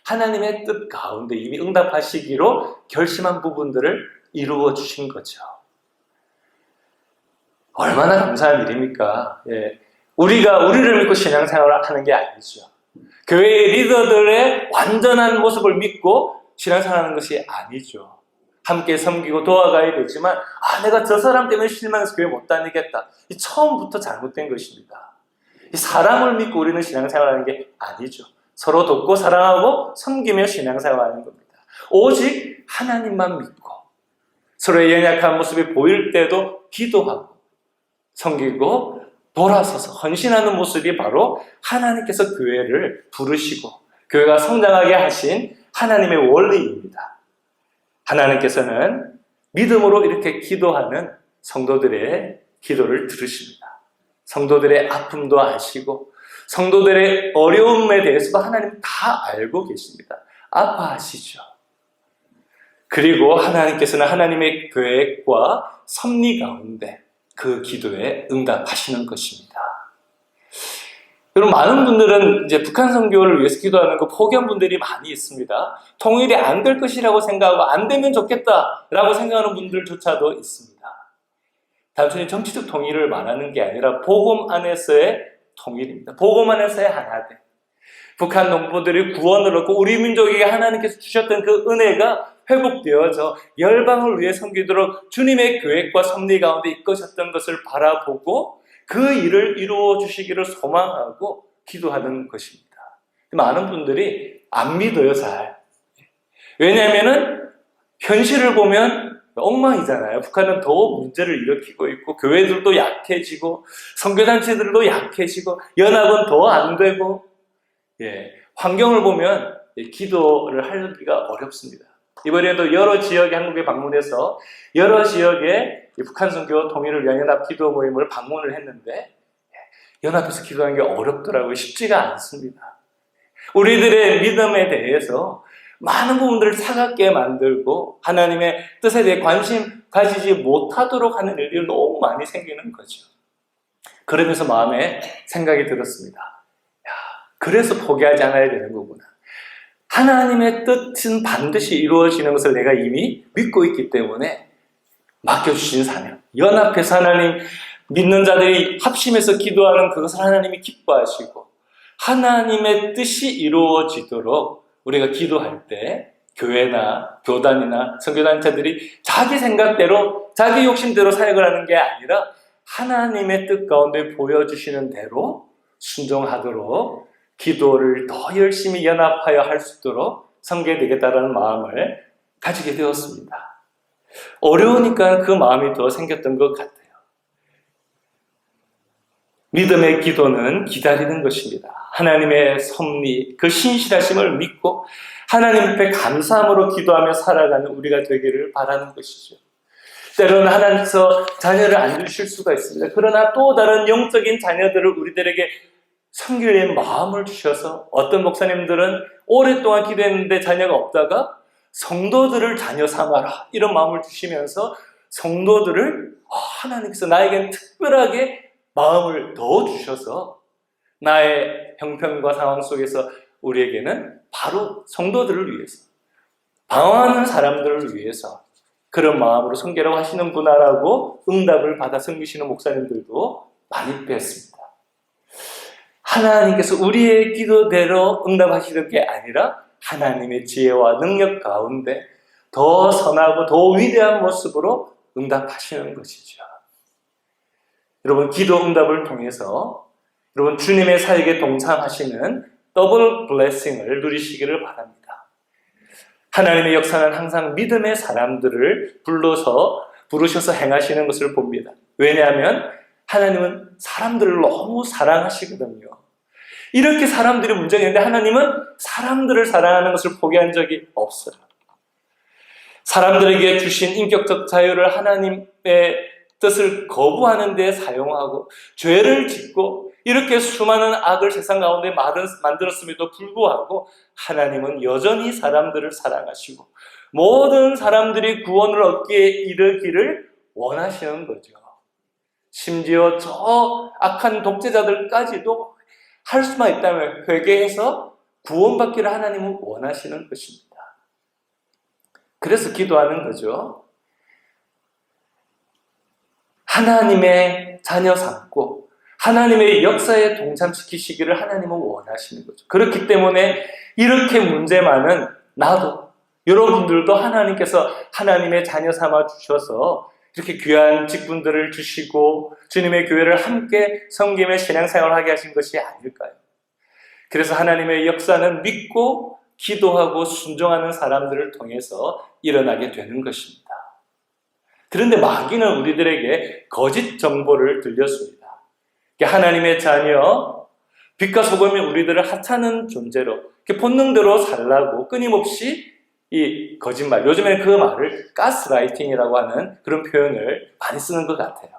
하나님의 뜻 가운데 이미 응답하시기로 결심한 부분들을 이루어 주신 거죠. 얼마나 감사한 일입니까? 예. 우리가 우리를 믿고 신앙생활을 하는 게 아니죠. 교회의 리더들의 완전한 모습을 믿고 신앙생활하는 것이 아니죠. 함께 섬기고 도와가야 되지만 내가 저 사람 때문에 실망해서 교회 못 다니겠다. 이 처음부터 잘못된 것입니다. 이 사람을 믿고 우리는 신앙생활하는 게 아니죠. 서로 돕고 사랑하고 섬기며 신앙생활하는 겁니다. 오직 하나님만 믿고 서로의 연약한 모습이 보일 때도 기도하고 섬기고 돌아서서 헌신하는 모습이 바로 하나님께서 교회를 부르시고 교회가 성장하게 하신 하나님의 원리입니다. 하나님께서는 믿음으로 이렇게 기도하는 성도들의 기도를 들으십니다. 성도들의 아픔도 아시고 성도들의 어려움에 대해서도 하나님 다 알고 계십니다. 아파하시죠. 그리고 하나님께서는 하나님의 계획과 섭리 가운데 그 기도에 응답하시는 것입니다. 여러분, 많은 분들은 이제 북한 선교를 위해서 기도하는 거 포기한 분들이 많이 있습니다. 통일이 안 될 것이라고 생각하고 안 되면 좋겠다라고 생각하는 분들조차도 있습니다. 단순히 정치적 통일을 말하는 게 아니라 복음 안에서의 통일입니다. 복음 안에서의 하나됨. 북한 농부들이 구원을 얻고 우리 민족에게 하나님께서 주셨던 그 은혜가 회복되어져 열방을 위해 섬기도록 주님의 계획과 섭리 가운데 이끄셨던 것을 바라보고 그 일을 이루어 주시기를 소망하고 기도하는 것입니다. 많은 분들이 안 믿어요, 잘. 왜냐하면은 현실을 보면 엉망이잖아요. 북한은 더 문제를 일으키고 있고 교회들도 약해지고 선교단체들도 약해지고 연합은 더 안 되고 환경을 보면 기도를 하기가 어렵습니다. 이번에도 여러 지역에 한국에 방문해서 여러 지역에 북한 선교 통일을 위한 연합 기도 모임을 방문을 했는데 연합해서 기도하는 게 어렵더라고요. 쉽지가 않습니다. 우리들의 믿음에 대해서 많은 부분들을 차갑게 만들고 하나님의 뜻에 대해 관심 가지지 못하도록 하는 일이 너무 많이 생기는 거죠. 그러면서 마음에 생각이 들었습니다. 그래서 포기하지 않아야 되는 거구나. 하나님의 뜻은 반드시 이루어지는 것을 내가 이미 믿고 있기 때문에 맡겨주신 사명, 연합해서 하나님 믿는 자들이 합심해서 기도하는 그것을 하나님이 기뻐하시고 하나님의 뜻이 이루어지도록 우리가 기도할 때 교회나 교단이나 선교단체들이 자기 생각대로 자기 욕심대로 사역을 하는 게 아니라 하나님의 뜻 가운데 보여주시는 대로 순종하도록 기도를 더 열심히 연합하여 할 수 있도록 섬겨야 되겠다는 마음을 가지게 되었습니다. 어려우니까 그 마음이 더 생겼던 것 같아요. 믿음의 기도는 기다리는 것입니다. 하나님의 섭리, 그 신실하심을 믿고 하나님 앞에 감사함으로 기도하며 살아가는 우리가 되기를 바라는 것이죠. 때로는 하나님께서 자녀를 안 주실 수가 있습니다. 그러나 또 다른 영적인 자녀들을 우리들에게 섬길 마음을 주셔서 어떤 목사님들은 오랫동안 기도했는데 자녀가 없다가 성도들을 자녀 삼아라 이런 마음을 주시면서 성도들을 하나님께서 나에겐 특별하게 마음을 더 주셔서 나의 형편과 상황 속에서 우리에게는 바로 성도들을 위해서 방황하는 사람들을 위해서 그런 마음으로 섬기라고 하시는구나라고 응답을 받아 섬기시는 목사님들도 많이 뵀습니다. 하나님께서 우리의 기도대로 응답하시는 게 아니라 하나님의 지혜와 능력 가운데 더 선하고 더 위대한 모습으로 응답하시는 것이죠. 여러분, 기도 응답을 통해서 여러분 주님의 사역에 동참하시는 더블 블레싱을 누리시기를 바랍니다. 하나님의 역사는 항상 믿음의 사람들을 부르셔서 행하시는 것을 봅니다. 왜냐하면 하나님은 사람들을 너무 사랑하시거든요. 이렇게 사람들이 문제가 있는데 하나님은 사람들을 사랑하는 것을 포기한 적이 없어요. 사람들에게 주신 인격적 자유를 하나님의 뜻을 거부하는 데 사용하고 죄를 짓고 이렇게 수많은 악을 세상 가운데 만들었음에도 불구하고 하나님은 여전히 사람들을 사랑하시고 모든 사람들이 구원을 얻기에 이르기를 원하시는 거죠. 심지어 저 악한 독재자들까지도 할 수만 있다면 회개해서 구원받기를 하나님은 원하시는 것입니다. 그래서 기도하는 거죠. 하나님의 자녀 삼고 하나님의 역사에 동참시키시기를 하나님은 원하시는 거죠. 그렇기 때문에 이렇게 문제 많은 나도 여러분들도 하나님께서 하나님의 자녀 삼아 주셔서 이렇게 귀한 직분들을 주시고 주님의 교회를 함께 섬기며 신앙생활을 하게 하신 것이 아닐까요? 그래서 하나님의 역사는 믿고 기도하고 순종하는 사람들을 통해서 일어나게 되는 것입니다. 그런데 마귀는 우리들에게 거짓 정보를 들렸습니다. 하나님의 자녀, 빛과 소금이 우리들을 하찮은 존재로 본능대로 살라고 끊임없이 이 거짓말, 요즘에는 그 말을 가스라이팅이라고 하는 그런 표현을 많이 쓰는 것 같아요.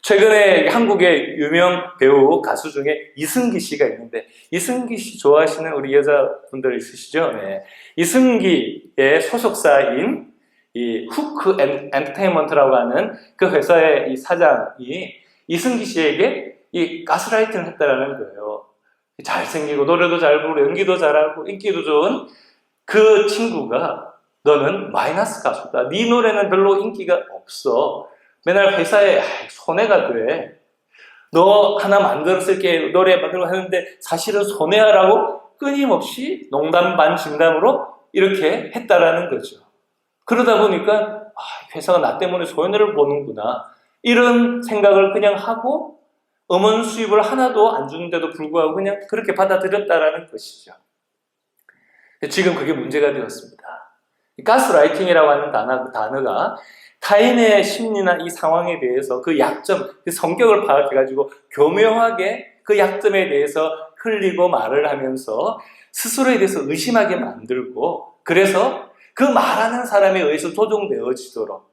최근에 한국의 유명 배우, 가수 중에 이승기 씨가 있는데 이승기 씨 좋아하시는 우리 여자분들 있으시죠? 네. 이승기의 소속사인 이 후크 엔터테인먼트라고 하는 그 회사의 이 사장이 이승기 씨에게 이 가스라이팅을 했다라는 거예요. 잘생기고 노래도 잘 부르고 연기도 잘하고 인기도 좋은 그 친구가 너는 마이너스 가수다. 네 노래는 별로 인기가 없어. 맨날 회사에 손해가 돼. 너 하나 만들었을게 노래 만들고 하는데 사실은 손해하라고 끊임없이 농담 반 진담으로 이렇게 했다라는 거죠. 그러다 보니까 회사가 나 때문에 손해를 보는구나. 이런 생각을 그냥 하고 음원 수입을 하나도 안 주는데도 불구하고 그냥 그렇게 받아들였다라는 것이죠. 지금 그게 문제가 되었습니다. 가스라이팅이라고 하는 단어가 타인의 심리나 이 상황에 대해서 그 약점, 그 성격을 파악해가지고 교묘하게 그 약점에 대해서 흘리고 말을 하면서 스스로에 대해서 의심하게 만들고 그래서 그 말하는 사람에 의해서 조종되어지도록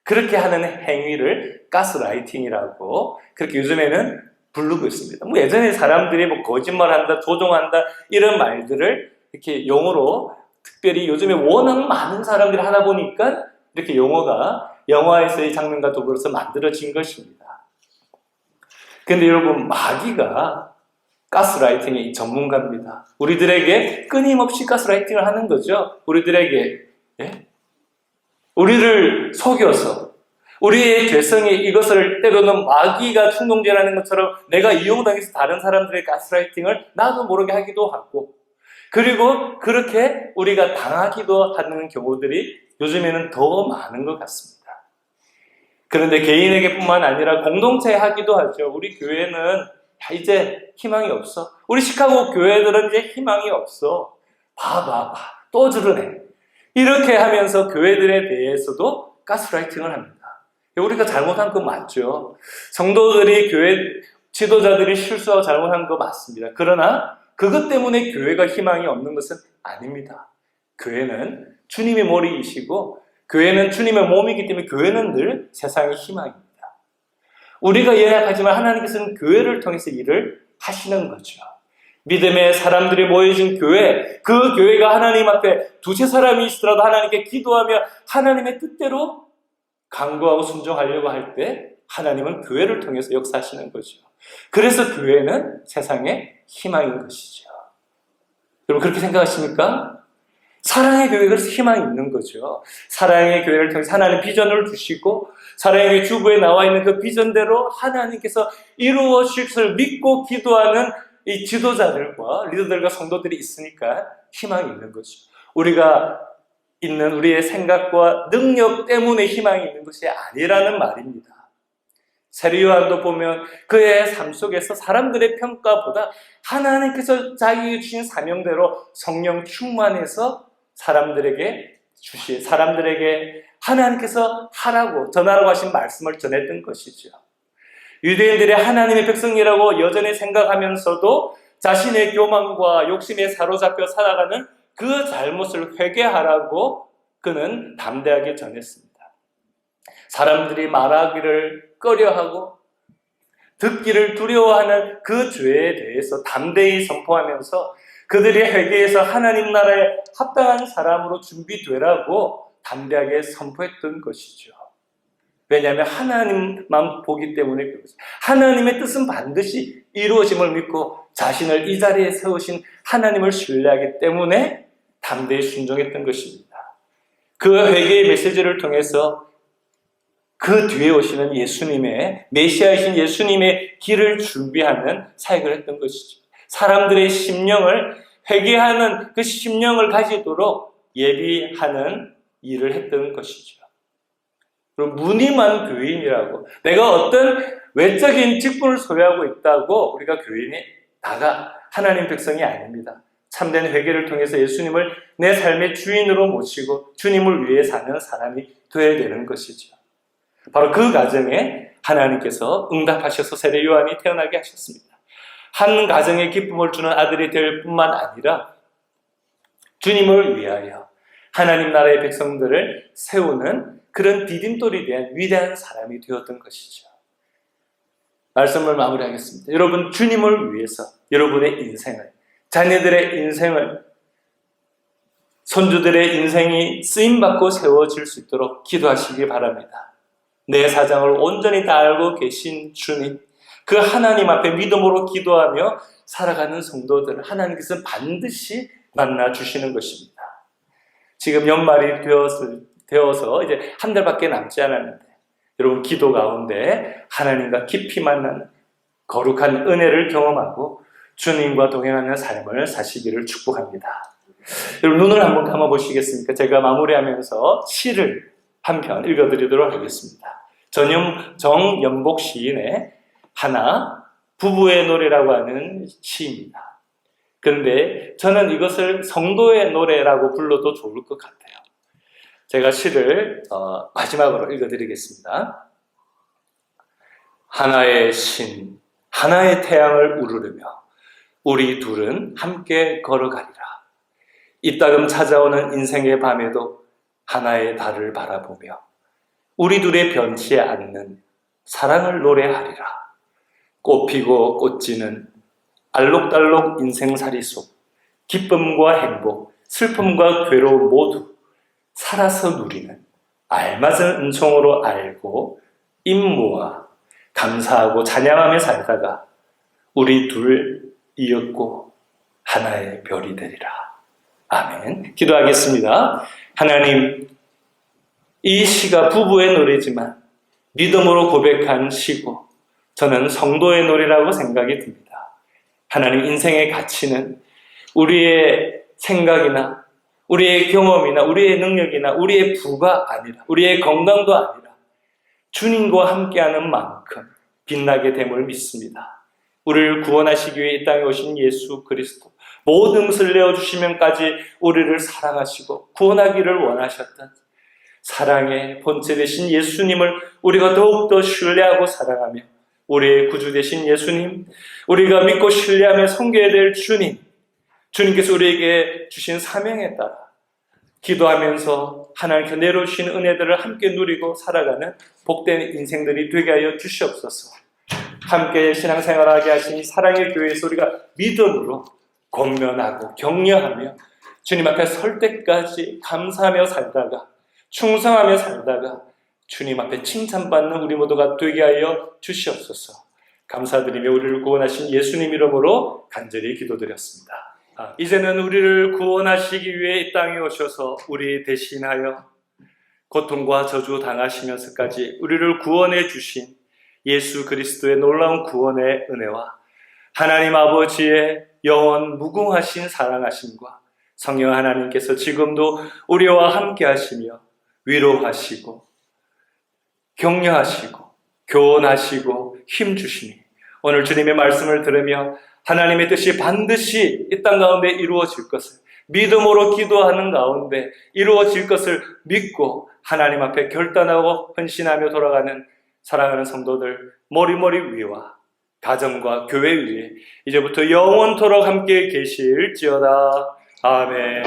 그렇게 하는 행위를 가스라이팅이라고 그렇게 요즘에는 부르고 있습니다. 뭐 예전에 사람들이 뭐 거짓말한다, 조종한다 이런 말들을 이렇게 용어로 특별히 요즘에 워낙 많은 사람들이 하다 보니까 이렇게 용어가 영화에서의 장면과 더불어서 만들어진 것입니다. 그런데 여러분 마귀가 가스라이팅의 전문가입니다. 우리들에게 끊임없이 가스라이팅을 하는 거죠. 우리들에게 우리를 속여서 우리의 죄성이 이것을 때로는 마귀가 충동질하는 것처럼 내가 이용당해서 다른 사람들의 가스라이팅을 나도 모르게 하기도 하고, 그리고 그렇게 우리가 당하기도 하는 경우들이 요즘에는 더 많은 것 같습니다. 그런데 개인에게뿐만 아니라 공동체에 하기도 하죠. 우리 교회는 이제 희망이 없어. 우리 시카고 교회들은 이제 희망이 없어. 봐. 또 저러네. 이렇게 하면서 교회들에 대해서도 가스라이팅을 합니다. 우리가 잘못한 거 맞죠. 성도들이 교회 지도자들이 실수하고 잘못한 거 맞습니다. 그러나 그것 때문에 교회가 희망이 없는 것은 아닙니다. 교회는 주님의 머리이시고 교회는 주님의 몸이기 때문에 교회는 늘 세상의 희망입니다. 우리가 연약하지만 하나님께서는 교회를 통해서 일을 하시는 거죠. 믿음의 사람들이 모여진 교회, 그 교회가 하나님 앞에 두세 사람이 있더라도 하나님께 기도하며 하나님의 뜻대로 간구하고 순종하려고 할 때 하나님은 교회를 통해서 역사하시는 거죠. 그래서 교회는 세상의 희망인 것이죠. 여러분 그렇게 생각하십니까? 사랑의 교회가 그래서 희망이 있는 거죠. 사랑의 교회를 통해서 하나님 비전을 주시고 사랑의 교회 주부에 나와 있는 그 비전대로 하나님께서 이루어 주실 것을 믿고 기도하는 이 지도자들과 리더들과 성도들이 있으니까 희망이 있는 거죠. 우리가 있는 우리의 생각과 능력 때문에 희망이 있는 것이 아니라는 말입니다. 세례 요한도 보면 그의 삶 속에서 사람들의 평가보다 하나님께서 자기에게 주신 사명대로 성령 충만해서 사람들에게 하나님께서 하라고 전하라고 하신 말씀을 전했던 것이죠. 유대인들이 하나님의 백성이라고 여전히 생각하면서도 자신의 교만과 욕심에 사로잡혀 살아가는 그 잘못을 회개하라고 그는 담대하게 전했습니다. 사람들이 말하기를 꺼려하고 듣기를 두려워하는 그 죄에 대해서 담대히 선포하면서 그들이 회개해서 하나님 나라에 합당한 사람으로 준비되라고 담대하게 선포했던 것이죠. 왜냐하면 하나님만 보기 때문에 그렇죠. 하나님의 뜻은 반드시 이루어짐을 믿고 자신을 이 자리에 세우신 하나님을 신뢰하기 때문에 담대히 순종했던 것입니다. 그 회개의 메시지를 통해서 그 뒤에 오시는 예수님의 메시아이신 예수님의 길을 준비하는 사역을 했던 것이죠. 사람들의 심령을 회개하는 그 심령을 가지도록 예비하는 일을 했던 것이죠. 그럼 무늬만 교인이라고 내가 어떤 외적인 직분을 소유하고 있다고 우리가 교인이 다가 하나님 백성이 아닙니다. 참된 회개를 통해서 예수님을 내 삶의 주인으로 모시고 주님을 위해 사는 사람이 되어야 되는 것이죠. 바로 그 과정에 하나님께서 응답하셔서 세례 요한이 태어나게 하셨습니다. 한 가정에 기쁨을 주는 아들이 될 뿐만 아니라 주님을 위하여 하나님 나라의 백성들을 세우는 그런 디딤돌이 된 위대한 사람이 되었던 것이죠. 말씀을 마무리하겠습니다. 여러분 주님을 위해서 여러분의 인생을, 자녀들의 인생을, 손주들의 인생이 쓰임받고 세워질 수 있도록 기도하시기 바랍니다. 내 사정을 온전히 다 알고 계신 주님, 그 하나님 앞에 믿음으로 기도하며 살아가는 성도들 하나님께서 반드시 만나주시는 것입니다. 지금 연말이 되어서 이제 한 달밖에 남지 않았는데 여러분 기도 가운데 하나님과 깊이 만나는 거룩한 은혜를 경험하고 주님과 동행하는 삶을 사시기를 축복합니다. 여러분 눈을 한번 감아보시겠습니까? 제가 마무리하면서 시를 한 편 읽어드리도록 하겠습니다. 정연복 시인의 하나 부부의 노래라고 하는 시입니다. 그런데 저는 이것을 성도의 노래라고 불러도 좋을 것 같아요. 제가 시를 마지막으로 읽어드리겠습니다. 하나의 신, 하나의 태양을 우르르며 우리 둘은 함께 걸어가리라. 이따금 찾아오는 인생의 밤에도 하나의 달을 바라보며 우리 둘의 변치 않는 사랑을 노래하리라. 꽃피고 꽃지는 알록달록 인생살이 속 기쁨과 행복, 슬픔과 괴로움 모두 살아서 누리는 알맞은 은총으로 알고 입 모아 감사하고 찬양하며 살다가 우리 둘이었고 하나의 별이 되리라. 아멘. 기도하겠습니다. 하나님, 이 시가 부부의 노래지만 믿음으로 고백한 시고 저는 성도의 놀이라고 생각이 듭니다. 하나님 인생의 가치는 우리의 생각이나 우리의 경험이나 우리의 능력이나 우리의 부가 아니라 우리의 건강도 아니라 주님과 함께하는 만큼 빛나게 됨을 믿습니다. 우리를 구원하시기 위해 이 땅에 오신 예수 그리스도 모든 것을 내어주시면까지 우리를 사랑하시고 구원하기를 원하셨던 사랑의 본체 되신 예수님을 우리가 더욱더 신뢰하고 사랑하며 우리의 구주 되신 예수님, 우리가 믿고 신뢰하며 섬겨야 될 주님, 주님께서 우리에게 주신 사명에 따라 기도하면서 하나님께 내려주신 은혜들을 함께 누리고 살아가는 복된 인생들이 되게 하여 주시옵소서. 함께 신앙생활하게 하신 사랑의 교회에서 우리가 믿음으로 권면하고 격려하며 주님 앞에 설 때까지 감사하며 살다가 충성하며 살다가 주님 앞에 칭찬받는 우리 모두가 되게 하여 주시옵소서. 감사드리며 우리를 구원하신 예수님 이름으로 간절히 기도드렸습니다. 이제는 우리를 구원하시기 위해 이 땅에 오셔서 우리 대신하여 고통과 저주 당하시면서까지 우리를 구원해 주신 예수 그리스도의 놀라운 구원의 은혜와 하나님 아버지의 영원 무궁하신 사랑하심과 성령 하나님께서 지금도 우리와 함께 하시며 위로하시고 격려하시고 교훈하시고 힘주시니 오늘 주님의 말씀을 들으며 하나님의 뜻이 반드시 이 땅 가운데 이루어질 것을 믿음으로 기도하는 가운데 이루어질 것을 믿고 하나님 앞에 결단하고 헌신하며 돌아가는 사랑하는 성도들 머리머리 위와 가정과 교회 위에 이제부터 영원토록 함께 계실지어다. 아멘.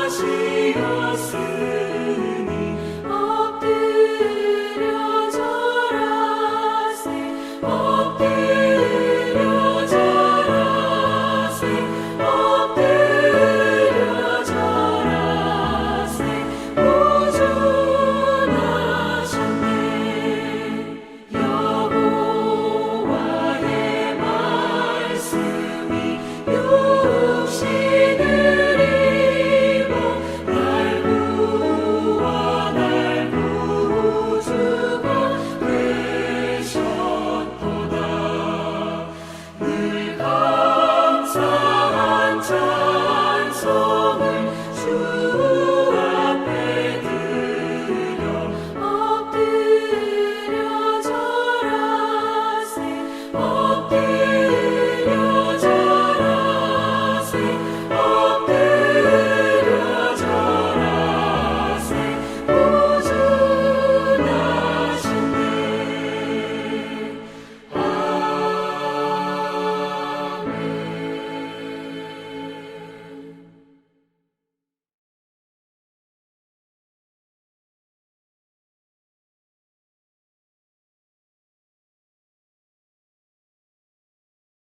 하시었으니